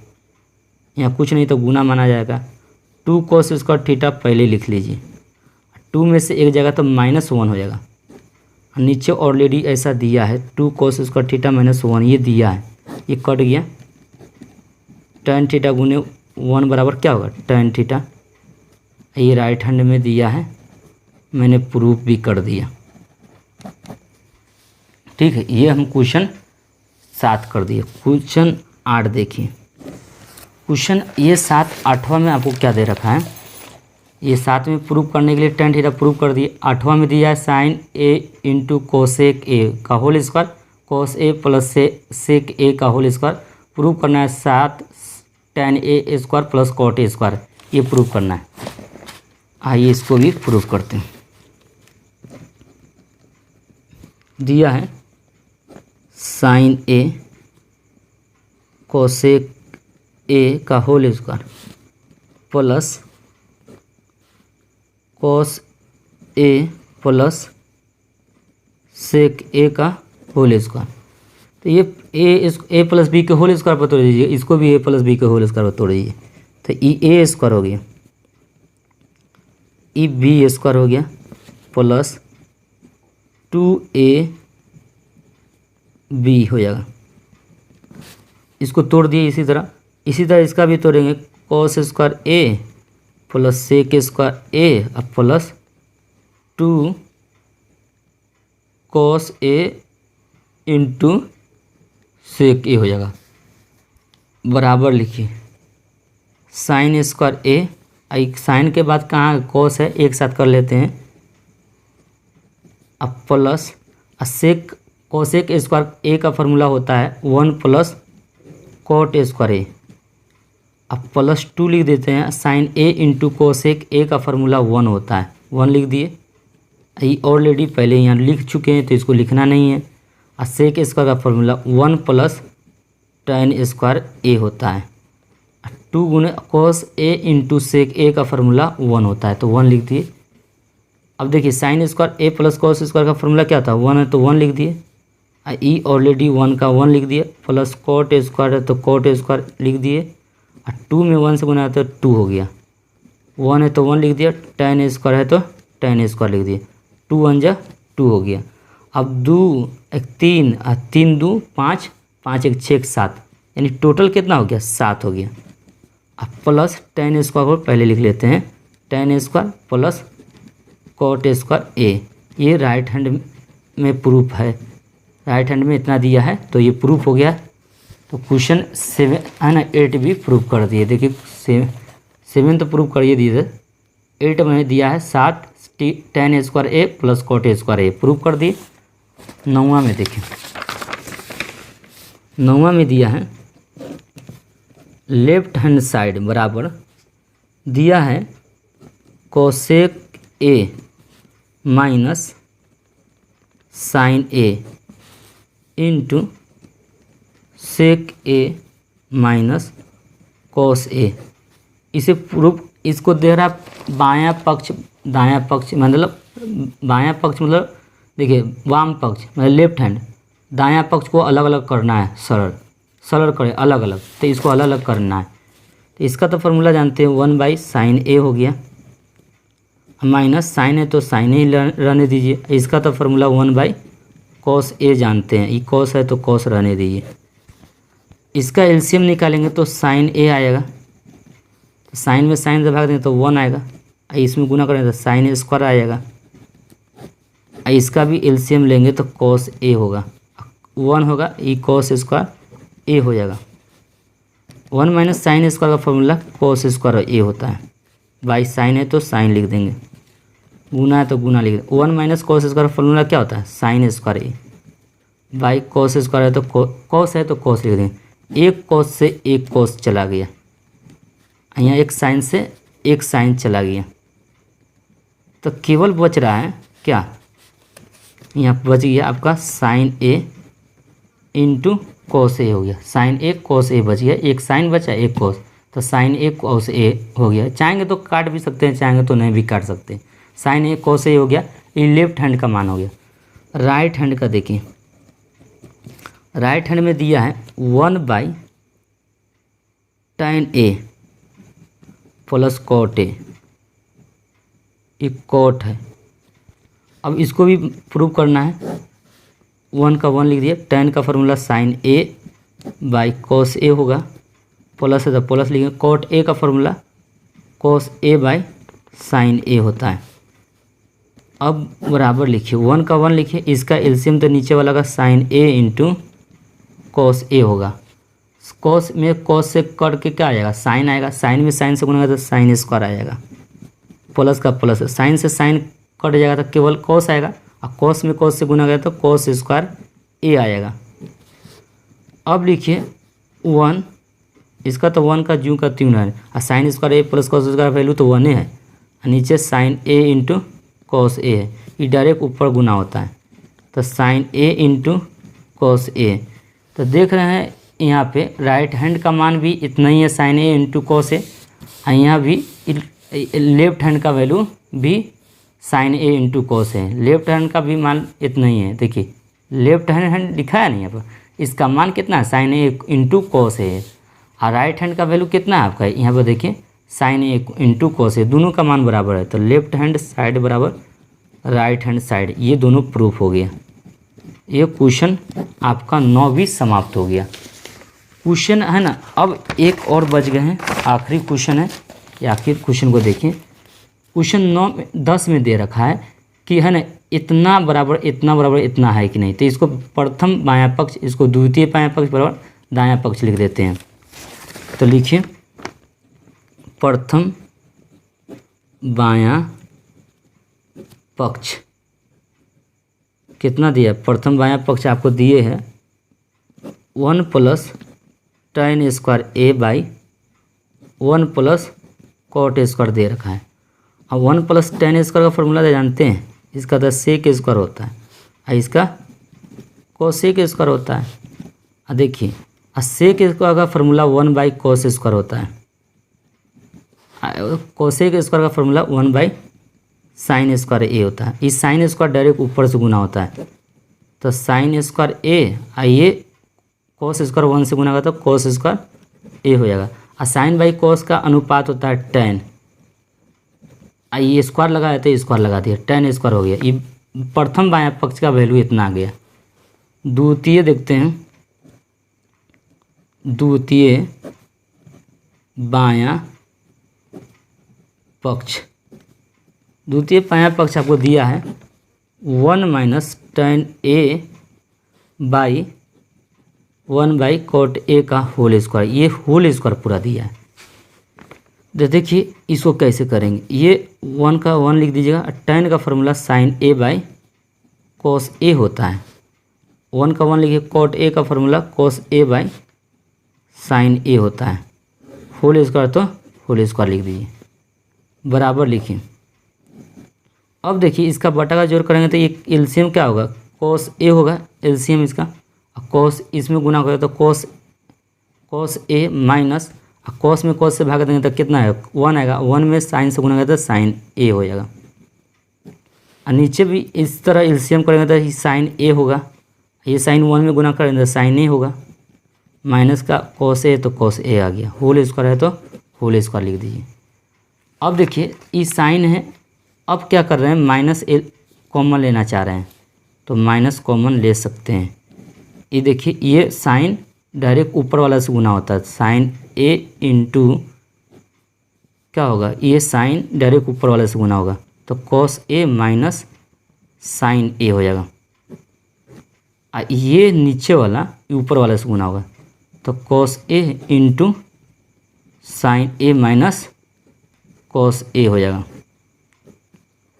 यहाँ कुछ नहीं तो गुना माना जाएगा। 2 कॉस स्क्वायर थीटा पहले लिख लीजिए, 2 में से एक जगह तो माइनस 1 हो जाएगा, और नीचे ऑलरेडी ऐसा दिया है 2 कॉस स्क्वायर थीटा माइनस 1, ये दिया है, ये कट गया, tan थीटा गुने 1 बराबर क्या होगा tan थीटा, ये राइट हैंड में दिया है, मैंने प्रूफ भी कर दिया। ठीक है, ये हम क्वेश्चन 7 कर दिए। क्वेश्चन 8 देखिए, क्वेश्चन ये 7 8वां में आपको क्या दे रखा है, ये 7 में प्रूव करने के लिए tan थीटा प्रूव कर दिए। 8वां में दिया है sine A into cosec A का whole square, cos A plus sec A का होल स्क्वायर। प्रूव करना है 7 tan A square plus cot A square, ये प्रूव करना है। आइए इसको भी प्रूव करते हैं। दिया है साइन ए कोसेक ए का whole square plus cos A plus sec A का होल स्क्वायर। तो ये ए प्लस बी के होल स्क्वायर पर तोड़ दीजिए, इसको भी ए प्लस बी के होल स्क्वायर पर तोड़ दीजिए। तो ई ए स्क्वायर हो गया, ई बी स्क्वायर हो गया प्लस 2ab हो जाएगा। इसको तोड़ दिए इसी तरह इसका भी तोड़ेंगे। Cos square A plus sec square ए और plus 2 cos A into sec ए हो जाएगा। बराबर लिखिए साइन स्क्वायर ए, साइन के बाद कहाँ कॉस है, एक साथ कर लेते हैं। अब plus sec cosec square A का फॉर्मूला होता है 1 प्लस कॉट स्क्वायर ए। अब प्लस 2 लिख देते हैं। Sine A into cosec A का फॉर्मूला 1 होता है, 1 लिख दिए। ये ऑलरेडी पहले यहाँ लिख चुके हैं तो इसको लिखना नहीं है। और सेक स्क्वायर का formula 1 plus tan square A होता है। 2 गुने कोस ए इंटू सेक ए का फॉर्मूला 1 होता है, तो 1 लिख दिए। अब देखिए sine square A plus cos square का फॉर्मूला क्या था, 1 है तो 1 लिख दिए। ई ऑलरेडी 1 का 1 लिख दिए, प्लस कॉट स्क्वायर है तो कॉट स्क्वायर लिख दिए। और 2 में 1 से गुना है तो 2 हो गया। 1 है तो 1 लिख दिया, tan स्क्वायर है तो tan स्क्वायर लिख दिए। 2 1 जा 2 हो गया। अब 2 1 3 और 3 2 5, 5 1 6 7, यानी टोटल कितना हो गया, 7 हो गया। अब प्लस tan स्क्वायर को पहले लिख लेते हैं, tan square plus cot square A. ये राइट हैंड में प्रूफ है, राइट हैंड में इतना दिया है तो ये प्रूफ हो गया। तो क्वेश्चन 7 है ना 8 भी प्रूफ कर दिए। देखिए 7 तो प्रूफ करिए दिए, 8 में दिया है 7 tan square A plus cot square A, proof कर दिए। 9वां में देखिए, 9वां में दिया है लेफ्ट हैंड साइड बराबर दिया है cosec A minus sine A into sec A minus cos A. इसे प्रूफ, इसको दे रहा बायां पक्ष दायां पक्ष, मतलब बायां पक्ष मतलब देखिए वाम पक्ष मतलब लेफ्ट हैंड, दायां पक्ष को अलग अलग करना है, सरल करें अलग अलग, तो इसको अलग अलग करना है। तो इसका तो फॉर्मूला जानते हैं, 1/sin ए हो गया, माइनस साइन है तो साइन ही रहने दीजिए। इसका तो फॉर्मूला 1/cos ए जानते हैं, ये cos है तो cos रहने दीजिए। इसका एलसीएम निकालेंगे तो साइन ए आएगा, तो साइन में साइन से भाग देंगे तो 1 आएगा। इसमें गुना करेंगे तो साइन स्क्वायर आएगा। इसका भी एलसीएम लेंगे तो cos ए होगा, 1 होगा, ये cos स्क्वायर ए हो जाएगा। 1 माइनस साइन स्क्वायर का फॉर्मूला cos स्क्वायर ए होता है, बाई साइन है तो साइन लिख देंगे, गुना है तो गुना लिख देंगे। 1 माइनस कॉस स्क्वायर का फॉर्मूला क्या होता है, sine square A by cos square है तो कॉस है तो कॉस लिख देंगे। एक कॉस से एक कॉस चला गया, यहाँ एक साइन से एक साइन चला गया, तो केवल बच रहा है क्या, यहाँ बच गया आपका sign A into cos A हो गया। साइन ए कॉस ए बच गया, एक साइन बचा एक कॉस, तो साइन ए कॉस ए हो गया। चाहेंगे तो काट भी सकते हैं, चाहेंगे तो नहीं भी काट सकते। साइन ए कॉस ए हो गया, ये लेफ्ट हैंड का मान हो गया। राइट हैंड का देखिए, राइट हैंड में दिया है 1/tan A plus cot A, ये कॉट है। अब इसको भी प्रूव करना है, 1 का 1 लिख दिया, tan का formula sine A by cos A होगा, प्लस है तो प्लस लिखेंगे। कॉट ए का formula cos A by sine A होता है। अब बराबर लिखिए, 1 का 1 लिखिए, इसका एलसीएम तो नीचे वाला का sign A into cos A होगा। कॉस में कॉस से कट के क्या आएगा, साइन आएगा, साइन में साइन से गुना तो साइन स्क्वायर आएगा। प्लस का प्लस, साइन से साइन कट जाएगा तो केवल कॉस आएगा, और कॉस में कॉस से गुना गया तो कॉस स्क्वायर ए आएगा। अब लिखिए 1, इसका तो 1 का ज्यों का त्यों है, और sine square A plus cos square value तो 1 है, और नीचे sign A into cos A है, ये डायरेक्ट ऊपर गुना होता है, तो sine A into cos A. तो देख रहे हैं यहाँ पे राइट हैंड का मान भी इतना ही है, sine A into cos A, और यहाँ भी लेफ्ट हैंड का वैल्यू भी साइन ए इंटू कॉस है, लेफ्ट हैंड का भी मान इतना ही है। देखिए लेफ्ट हैंड लिखा है नहीं यहाँ पर, इसका मान कितना है, साइन ए इंटू कॉस है, और राइट हैंड का वैल्यू कितना है आपका, यहाँ पर देखिए साइन ए इंटू कॉस है, दोनों का मान बराबर है, तो लेफ्ट हैंड साइड बराबर राइट हैंड साइड, ये दोनों प्रूफ हो गया। ये क्वेश्चन आपका 9 भी समाप्त हो गया। क्वेश्चन है ना, अब एक और बच गए हैं, आखिरी क्वेश्चन है, या आखिर क्वेश्चन को देखिए। क्वेश्चन 10 में दे रखा है कि है ना इतना बराबर इतना है कि नहीं, तो इसको प्रथम बायां पक्ष, इसको द्वितीय बायां पक्ष बराबर दायां पक्ष लिख देते हैं। तो लिखिए प्रथम बायां पक्ष कितना दिया, प्रथम बायां पक्ष आपको दिए है 1 plus tan square A by 1 plus cot square दे रखा है। अब 1 प्लस tan स्क्वायर का फॉर्मूला जानते हैं, इसका तो सेक स्क्वायर होता है, और इसका कोसेक स्क्वायर होता है। और देखिए सेक स्क्वायर का फॉर्मूला 1 बाई कोस स्क्वायर होता है, कोसेक स्क्वायर का formula 1 by sign square A होता है। इस साइन स्क्वायर डायरेक्ट ऊपर से गुना होता है, तो साइन स्क्वायर ए, आइए कोस स्क्वायर 1 से गुना होगा तो कोस स्क्वायर ए हो जाएगा, और साइन बाई कोस का अनुपात होता है tan, आइए स्क्वायर लगाया तो स्क्वायर लगा दिया, tan स्क्वायर हो गया। ये प्रथम बायां पक्ष का वैल्यू इतना आ गया। द्वितीय देखते हैं, द्वितीय बायां पक्ष, द्वितीय बायां पक्ष आपको दिया है 1 minus tan A by 1 by cot A का होल स्क्वायर, ये होल स्क्वायर पूरा दिया है। तो देखिए इसको कैसे करेंगे, ये 1 का 1 लिख दीजिएगा, tan का formula sine A by cos A होता है, 1 का 1 लिखिए, कॉट ए का formula cos A by sine A होता है, होल स्क्वायर तो होल स्क्वायर लिख दीजिए, बराबर लिखिए। अब देखिए इसका बटा का जोड़ करेंगे तो ये एलसीएम क्या होगा, कॉस ए होगा एलसीएम इसका, कॉस इसमें गुना होगा तो कॉस ए माइनस, कॉस में कॉस से भाग देंगे तो कितना है 1 आएगा, 1 में साइन से गुना करेंगे तो साइन ए हो जाएगा, और नीचे भी इस तरह एलसीएम करेंगे तो साइन ए होगा, ये साइन 1 में गुना करेंगे तो साइन ए होगा, माइनस का कॉस ए तो कॉस ए आ गया, होल स्क्वायर है तो होल स्क्वायर लिख दीजिए। अब देखिए ये साइन है, अब क्या कर रहे हैं, माइनस ए कॉमन लेना चाह रहे हैं, तो माइनस कॉमन ले सकते हैं। ये देखिए ये साइन डायरेक्ट ऊपर वाला से गुना होता है, साइन ए इंटू क्या होगा, ये साइन डायरेक्ट ऊपर वाले से गुना होगा, तो cos A minus sine A हो जाएगा, ये नीचे वाला ऊपर वाले से गुना होगा, तो cos A into sine A minus cos ए हो जाएगा।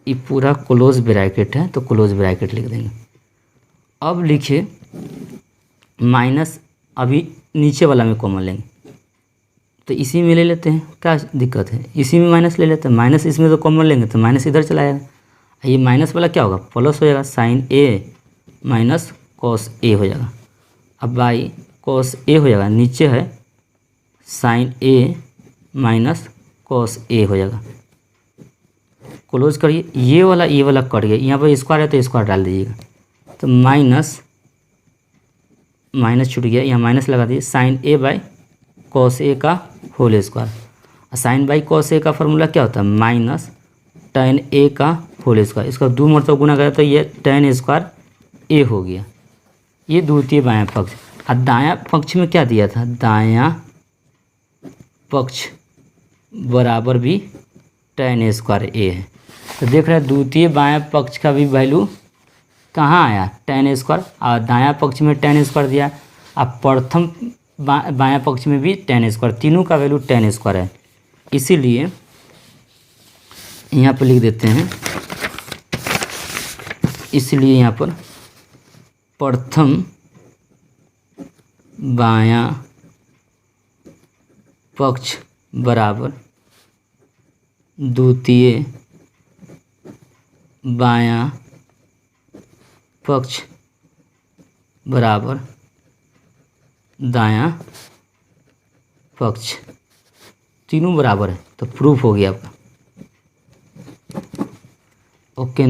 ये पूरा क्लोज ब्रैकेट है, तो क्लोज ब्रैकेट लिख देंगे। अब लिखिए माइनस, अभी नीचे वाला में कॉमन लेंगे, तो इसी में ले लेते हैं, क्या दिक्कत है, इसी में माइनस ले लेते हैं, माइनस इसमें तो कॉमन लेंगे तो माइनस इधर चला जाएगा, ये माइनस वाला क्या होगा प्लस हो जाएगा, साइन ए माइनस कॉस ए हो जाएगा। अब बाई कॉस ए हो जाएगा, नीचे है साइन ए माइनस कॉस ए हो जाएगा, क्लोज करिए। ये वाला कट गया, यहाँ पर स्क्वायर है तो स्क्वायर डाल दीजिएगा, तो माइनस छूट गया, यहाँ माइनस लगा दीजिए, sine A by cos A का whole square, sine by cos A का फॉर्मूला क्या होता है, माइनस tan ए का होल स्क्वायर, इसका 2 मरतबा गुना करें तो ये tan स्क्वायर ए हो गया। ये द्वितीय बायां पक्ष। और दायां पक्ष में क्या दिया था, दायां पक्ष बराबर भी tan स्क्वायर ए है, तो देख रहे हैं द्वितीय बायां पक्ष का भी वैल्यू कहाँ आया, tan स्क्वायर, और दायां पक्ष में tan स्क्वायर दिया, अब प्रथम बायां पक्ष में भी tan स्क्वायर, तीनों का वैल्यू tan स्क्वायर है। इसीलिए यहाँ पर लिख देते हैं, इसलिए यहाँ पर प्रथम बायां पक्ष बराबर द्वितीय बायां पक्ष बराबर दायां पक्ष, तीनों बराबर है तो प्रूफ हो गया आपका। ओके।